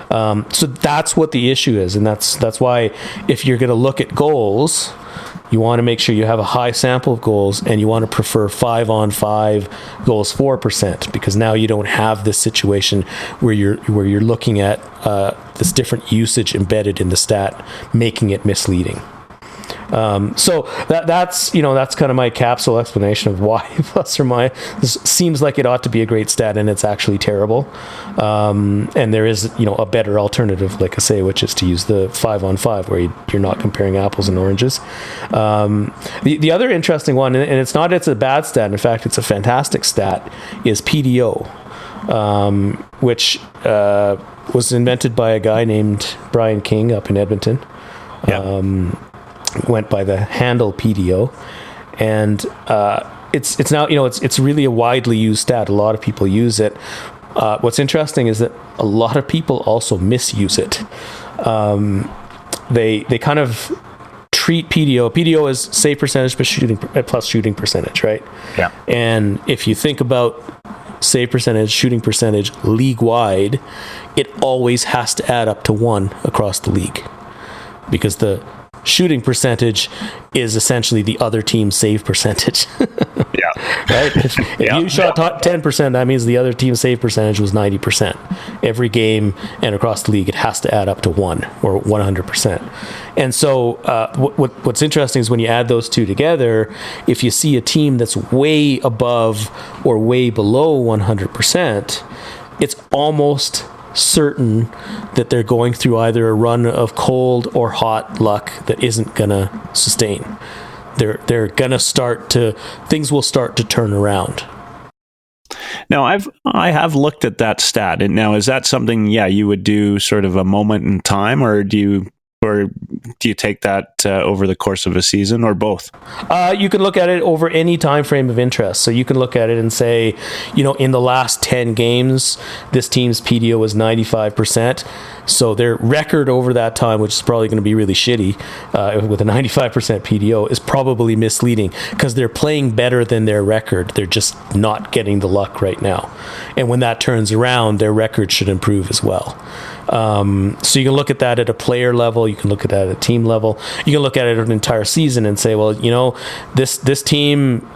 So that's what the issue is, and that's why if you're going to look at goals, you want to make sure you have a high sample of goals, and you want to prefer 5-on-5 goals 4%, because now you don't have this situation where you're looking at this different usage embedded in the stat, making it misleading. So that's kind of my capsule explanation of why plus or minus. This seems like it ought to be a great stat, and it's actually terrible. And there is a better alternative, like I say, which is to use the 5-on-5, where you're not comparing apples and oranges. The other interesting one, and it's a bad stat. In fact, it's a fantastic stat, is PDO, which was invented by a guy named Brian King up in Edmonton. Yeah. Went by the handle PDO, and it's now it's really a widely used stat. A lot of people use it. What's interesting is that a lot of people also misuse it. They kind of treat PDO as save percentage plus shooting percentage, right? Yeah. And if you think about save percentage, shooting percentage league wide, it always has to add up to 1 across the league, because the shooting percentage is essentially the other team's save percentage. Yeah. Right? If you shot 10%, that means the other team's save percentage was 90%. Every game and across the league, it has to add up to 1 or 100%. And so what's interesting is when you add those two together, if you see a team that's way above or way below 100%, it's almost certain that they're going through either a run of cold or hot luck that isn't gonna sustain. They're gonna things will start to turn around. Now, I have looked at that stat, and now is that something you would do sort of a moment in time, or do you take that over the course of a season, or both? You can look at it over any time frame of interest. So you can look at it and say, in the last 10 games, this team's PDO was 95%. So their record over that time, which is probably going to be really shitty with a 95% PDO, is probably misleading because they're playing better than their record. They're just not getting the luck right now. And when that turns around, their record should improve as well. So you can look at that at a player level. You can look at that at a team level. You can look at it an entire season and say, well, this team,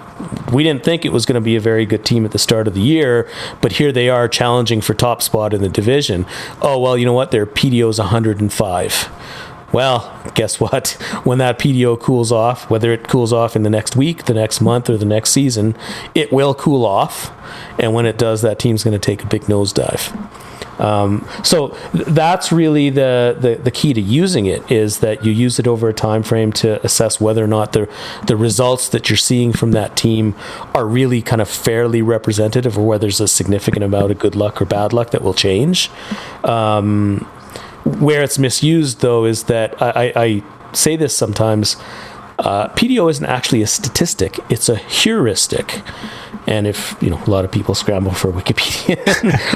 we didn't think it was going to be a very good team at the start of the year, but here they are challenging for top spot in the division. Oh, well, you know what? Their PDO is 105. Well, guess what? When that PDO cools off, whether it cools off in the next week, the next month, or the next season, it will cool off. And when it does, that team's going to take a big nosedive. So that's really the key to using it, is that you use it over a time frame to assess whether or not the results that you're seeing from that team are really kind of fairly representative, or whether there's a significant amount of good luck or bad luck that will change. Where it's misused, though, is that I say this sometimes. PDO isn't actually a statistic; it's a heuristic. And if a lot of people scramble for Wikipedia,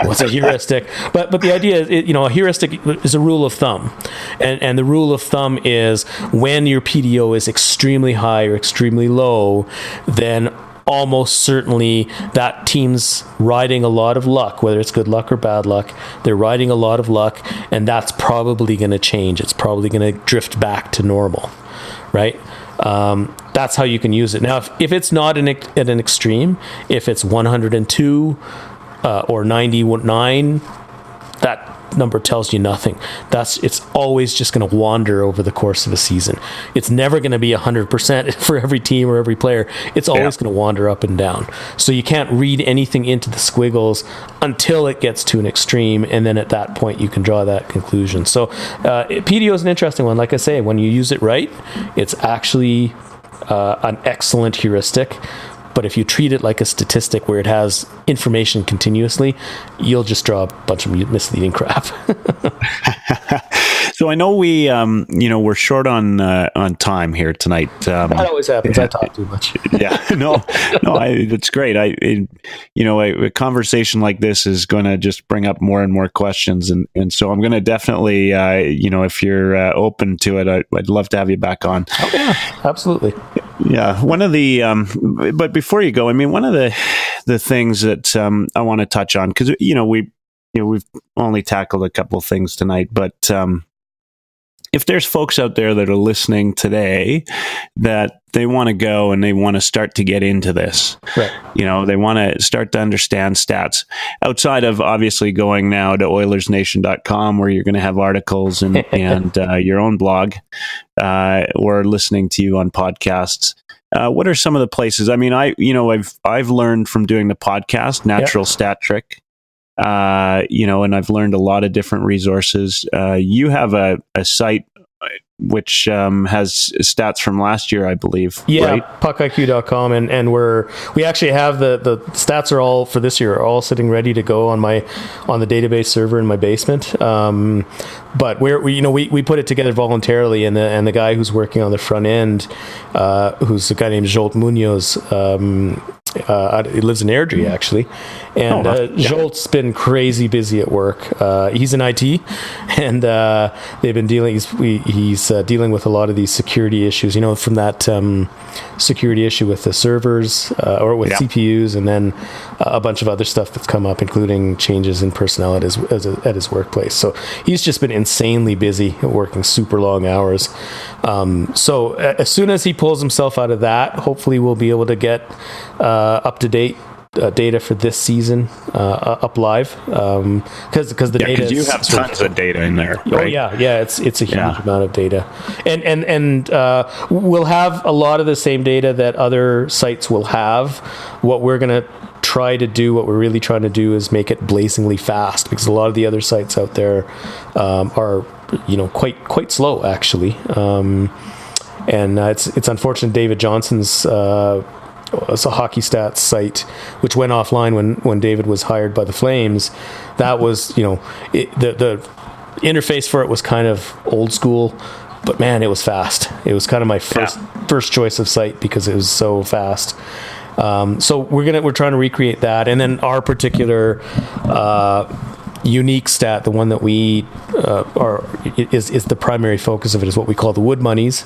what's a heuristic? But the idea is, a heuristic is a rule of thumb, and the rule of thumb is when your PDO is extremely high or extremely low, then almost certainly that team's riding a lot of luck, whether it's good luck or bad luck. They're riding a lot of luck, and that's probably going to change. It's probably going to drift back to normal, right? That's how you can use it. Now, if it's not at an extreme, if it's 102 or 99, that number tells you nothing. It's always just going to wander over the course of a season. It's never going to be 100% for every team or every player. It's always going to wander up and down. So you can't read anything into the squiggles until it gets to an extreme, and then at that point you can draw that conclusion. So PDO is an interesting one. Like I say, when you use it right, it's actually an excellent heuristic. But if you treat it like a statistic where it has information continuously, you'll just draw a bunch of misleading crap. So I know we're short on time here tonight. That always happens. I talk too much. Yeah, it's great. A conversation like this is going to just bring up more and more questions, and so I'm going to definitely, if you're open to it, I'd love to have you back on. Oh yeah, absolutely. Yeah, one of the, but before you go, one of the things that I want to touch on, because we've only tackled a couple of things tonight, but if there's folks out there that are listening today that they want to go and they want to start to get into this, right? They want to start to understand stats outside of obviously going now to OilersNation.com, where you're going to have articles and your own blog, or listening to you on podcasts. What are some of the places? I've learned from doing the podcast, Natural Stat Trick. And I've learned a lot of different resources. You have a site which has stats from last year, I believe. Yeah, right? puckiq.com, and we actually have the stats are all for this year, are all sitting ready to go on the database server in my basement. But we put it together voluntarily, and the guy who's working on the front end, who's a guy named Jolt Munoz. He lives in Airdrie, actually, and Jolt's been crazy busy at work. He's in IT, and they've been dealing. He's dealing with a lot of these security issues. From that security issue with the servers or with CPUs, and then a bunch of other stuff that's come up, including changes in personnel at his workplace. So he's just been insanely busy, working super long hours. So as soon as he pulls himself out of that, hopefully we'll be able to get up-to-date data for this season up live, because the data, you have tons of data in there, right? Oh yeah, it's a huge amount of data, and we'll have a lot of the same data that other sites will have. What we're really trying to do is make it blazingly fast, because a lot of the other sites out there are quite slow, actually. And it's unfortunate. David Johnson's it's a hockey stats site, which went offline when David was hired by the Flames. That was, the interface for it was kind of old school, but man, it was fast. It was kind of my first choice of site because it was so fast. So we're trying to recreate that, and then our particular unique stat, the one that we is the primary focus of it, is what we call the Wood Monies.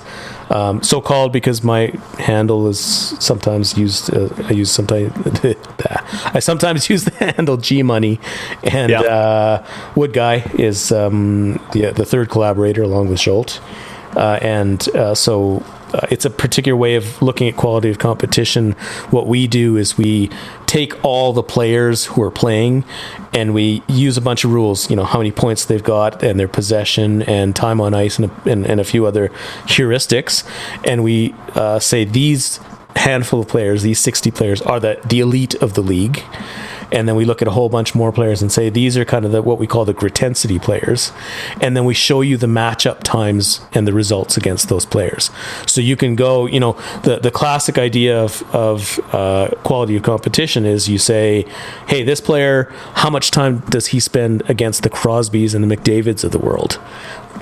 So called because my handle is sometimes used. I sometimes use the handle G Money, and Wood Guy is the third collaborator along with Jolt, so. It's a particular way of looking at quality of competition. What we do is we take all the players who are playing, and we use a bunch of rules, how many points they've got, and their possession, and time on ice, and a few other heuristics. And we say these handful of players, these 60 players, are the elite of the league. and then we look at a whole bunch more players and say these are kind of what we call the gritensity players, and then we show you the matchup times and the results against those players. So you can go, the classic idea of quality of competition is you say, hey, this player, how much time does he spend against the Crosbys and the McDavids of the world?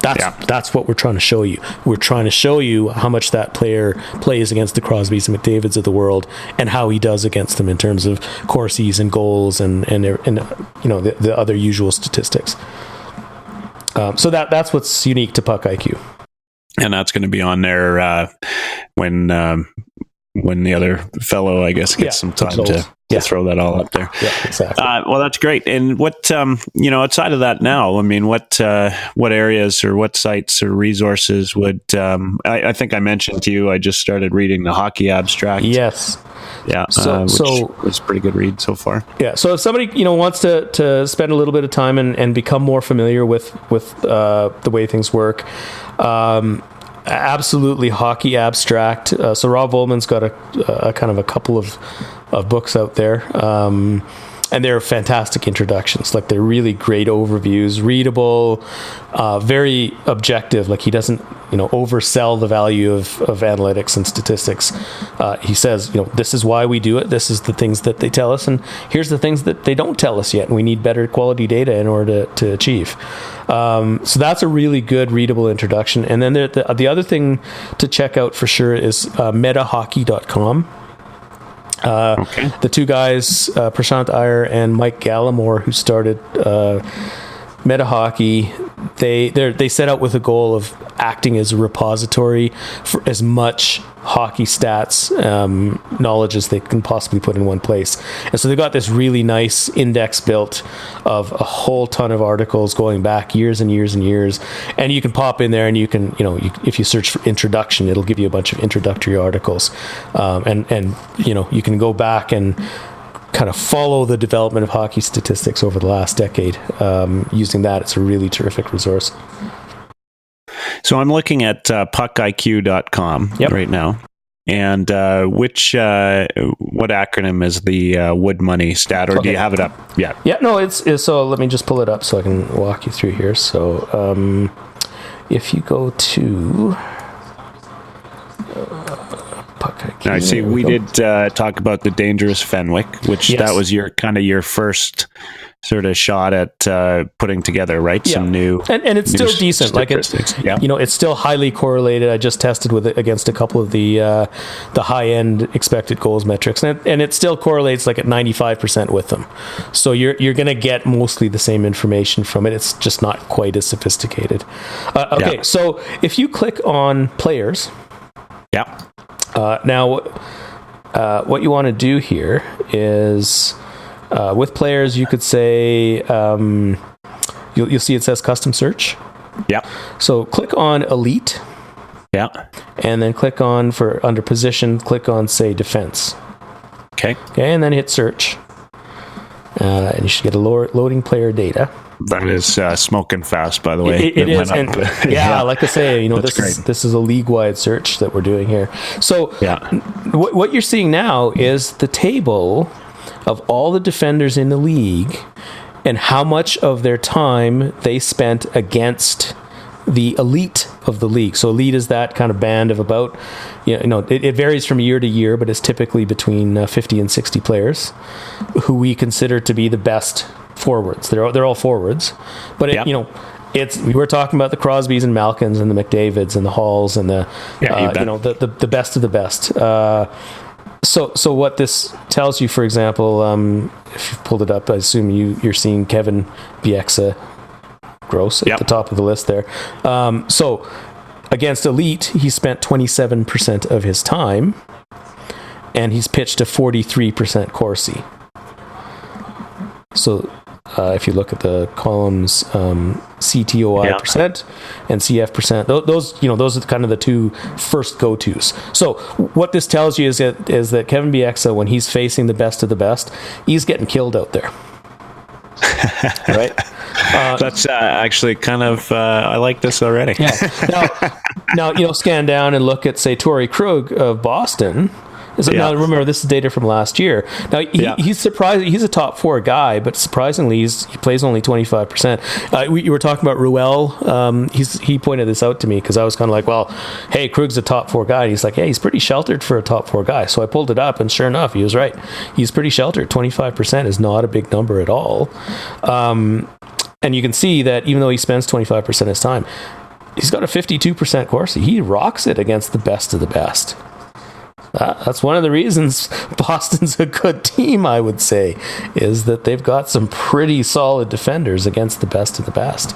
That's what we're trying to show you. We're trying to show you how much that player plays against the Crosbys and McDavids of the world, and how he does against them in terms of Corsis and goals and the other usual statistics. So that's what's unique to Puck IQ. And that's going to be on there when the other fellow, I guess, gets some time to throw that all up there. Yeah, exactly. Well, that's great. And what, outside of that now, I mean, what areas or what sites or resources would, I think I mentioned to you, I just started reading the Hockey Abstract. Yes. Yeah. Which was a pretty good read so far. Yeah. So if somebody, wants to spend a little bit of time and become more familiar with the way things work, absolutely Hockey Abstract. So Rob Volman's got a kind of a couple of books out there, and they're fantastic introductions. Like, they're really great overviews, readable, very objective. Like, he doesn't oversell the value of analytics and statistics. He says, this is why we do it, this is the things that they tell us, and here's the things that they don't tell us yet, and we need better quality data in order to achieve. So that's a really good readable introduction. And then the other thing to check out for sure is metahockey.com. Okay. The two guys, Prashant Iyer and Mike Gallimore, who started MetaHockey, they set out with a goal of acting as a repository for as much hockey stats knowledge as they can possibly put in one place. And so they've got this really nice index built of a whole ton of articles going back years and years and years. And you can pop in there and you can, if you search for introduction, it'll give you a bunch of introductory articles. And you can go back and kind of follow the development of hockey statistics over the last decade. Using that, it's a really terrific resource. So I'm looking at puckiq.com right now. And what acronym is the Wood Money stat, or do you have it up? Yeah. Yeah, no, it's so let me just pull it up so I can walk you through here. So if you go to Now, I see we did talk about the Dangerous Fenwick, which that was your first sort of shot at putting together, right? Some new and it's still decent. Like it's still highly correlated. I just tested with it against a couple of the high end expected goals metrics, and it still correlates like at 95% with them. So you're going to get mostly the same information from it. It's just not quite as sophisticated. So if you click on players, now what you want to do here is. With players, you could say you'll see it says custom search. Yeah. So click on elite. Yeah. And then click on under position. Click on say defense. Okay. Okay, and then hit search. And you should get a loading player data. That is smoking fast, by the way. It is, and like I say, this is a league-wide search that we're doing here. So what you're seeing now is the table of all the defenders in the league and how much of their time they spent against the elite of the league. So elite is that kind of band of about, it varies from year to year, but it's typically between 50 and 60 players who we consider to be the best forwards. They're all forwards, but we were talking about the Crosbys and Malkins and the McDavids and the Halls and the best of the best. So what this tells you, for example, if you've pulled it up, I assume you're seeing Kevin Bieksa Gross at the top of the list there. So against elite, he spent 27% of his time, and he's pitched a 43% Corsi. So if you look at the columns, CTOI percent and CF percent, those are kind of the two first go-tos. So what this tells you is that Kevin Bieksa, when he's facing the best of the best, he's getting killed out there. Right? That's actually kind of, I like this already. Yeah. Now, scan down and look at, say, Torrey Krug of Boston. Now, remember, this is data from last year. Now, he's surprised. He's a top 4 guy, but surprisingly, he plays only 25%. You were talking about Ruel. He pointed this out to me because I was kind of like, well, hey, Krug's a top 4 guy. And he's like, yeah, he's pretty sheltered for a top 4 guy. So I pulled it up, and sure enough, he was right. He's pretty sheltered. 25% is not a big number at all. And you can see that even though he spends 25% of his time, he's got a 52% Corsi. He rocks it against the best of the best. That's one of the reasons Boston's a good team, I would say, is that they've got some pretty solid defenders against the best of the best.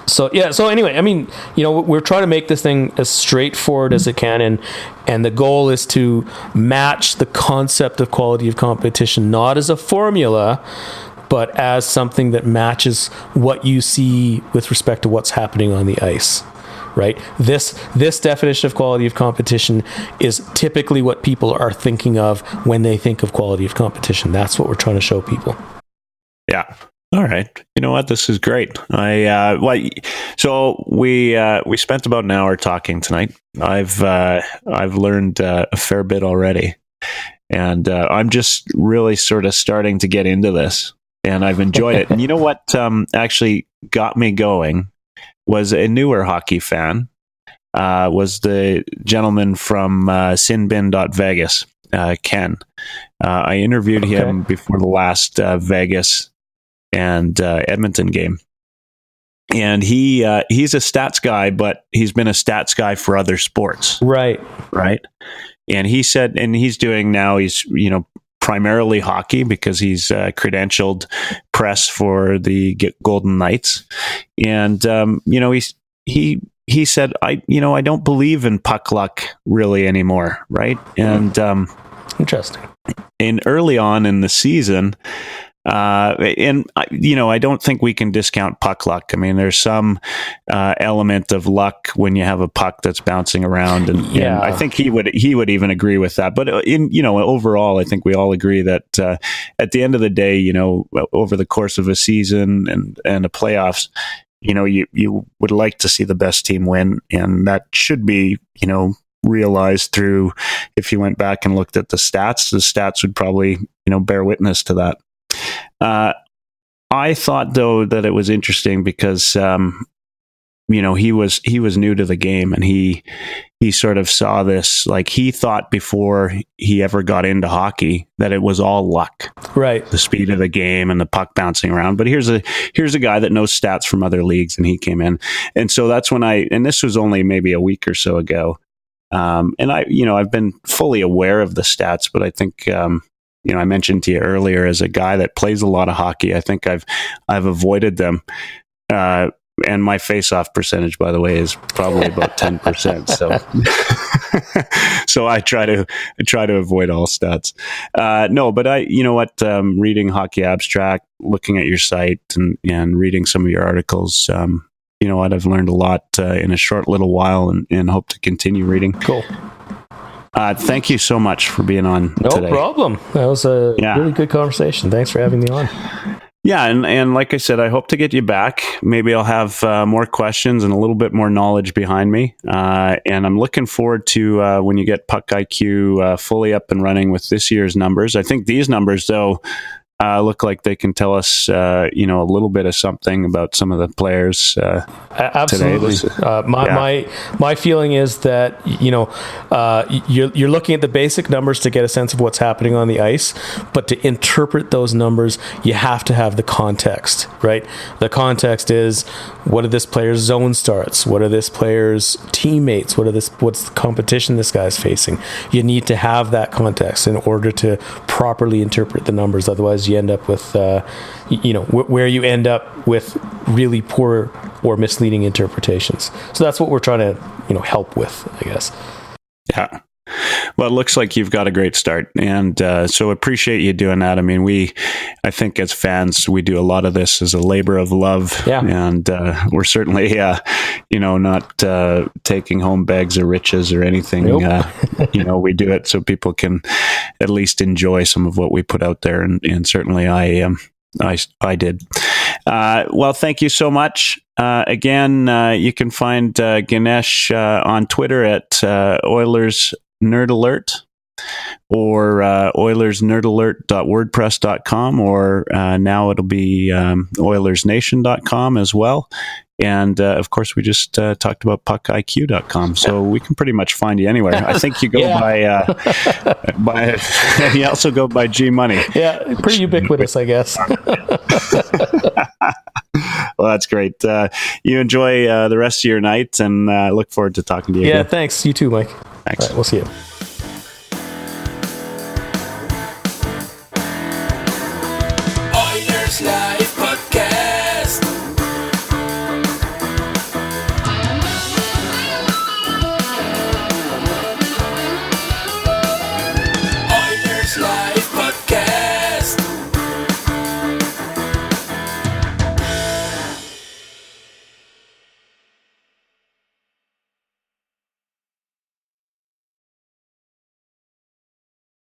So anyway, I mean, we're trying to make this thing as straightforward as it can, and the goal is to match the concept of quality of competition, not as a formula, but as something that matches what you see with respect to what's happening on the ice, right? This definition of quality of competition is typically what people are thinking of when they think of quality of competition. That's what we're trying to show people. Yeah. All right. You know what? This is great. So we spent about an hour talking tonight. I've learned a fair bit already, and I'm just really sort of starting to get into this. And I've enjoyed it. And you know what actually got me going was a newer hockey fan, was the gentleman from Sinbin.Vegas, Ken. I interviewed him before the last Vegas and Edmonton game. And he's a stats guy, but he's been a stats guy for other sports. Right. And he said, and he's primarily hockey because he's credentialed press for the Golden Knights. And, he said, I don't believe in puck luck really anymore. Right. And, interesting. And early on in the season, I don't think we can discount puck luck. I mean, there's some element of luck when you have a puck that's bouncing around, and I think he would even agree with that. But overall, I think we all agree that at the end of the day, over the course of a season and the playoffs, you would like to see the best team win, and that should be realized through. If you went back and looked at the stats would probably bear witness to that. I thought though that it was interesting because he was new to the game, and he sort of saw this, like, he thought before he ever got into hockey that it was all luck, right? The speed of the game and the puck bouncing around. But here's a guy that knows stats from other leagues, and he came in, and so that's when and this was only maybe a week or so ago. And I've been fully aware of the stats, but I think, I mentioned to you earlier, as a guy that plays a lot of hockey, I think I've avoided them. And my face-off percentage, by the way, is probably about 10%. So I try to avoid all stats. No, but reading Hockey Abstract, looking at your site, and reading some of your articles, I've learned a lot in a short little while, and hope to continue reading. Cool. Thank you so much for being on today. No problem. That was a really good conversation. Thanks for having me on. Yeah, and like I said, I hope to get you back. Maybe I'll have more questions and a little bit more knowledge behind me. And I'm looking forward to when you get Puck IQ fully up and running with this year's numbers. I think these numbers, though, look like they can tell us, a little bit of something about some of the players. Absolutely. Today. My feeling is that you're looking at the basic numbers to get a sense of what's happening on the ice, but to interpret those numbers, you have to have the context, right? The context is, what are this player's zone starts? What are this player's teammates? What's the competition this guy's facing? You need to have that context in order to properly interpret the numbers. Otherwise, you end up with, where you end up with really poor or misleading interpretations. So that's what we're trying to, help with, I guess. Yeah. Well, it looks like you've got a great start, and so appreciate you doing that. I mean, I think as fans, we do a lot of this as a labor of love, and we're certainly, not taking home bags of riches or anything. Nope. We do it so people can at least enjoy some of what we put out there, and certainly I did. Well, thank you so much. Again, you can find Ganesh on Twitter at Oilers Nerd Alert, or OilersNerdAlert.wordpress.com, or now it'll be OilersNation.com as well. And of course, we just talked about PuckIQ.com, so we can pretty much find you anywhere. I think you go by you also go by G Money. Yeah, pretty ubiquitous, I guess. Well, that's great. You enjoy the rest of your night, and look forward to talking to you. Yeah, again. thanks. You too, Mike. Thanks. All right, we'll see you.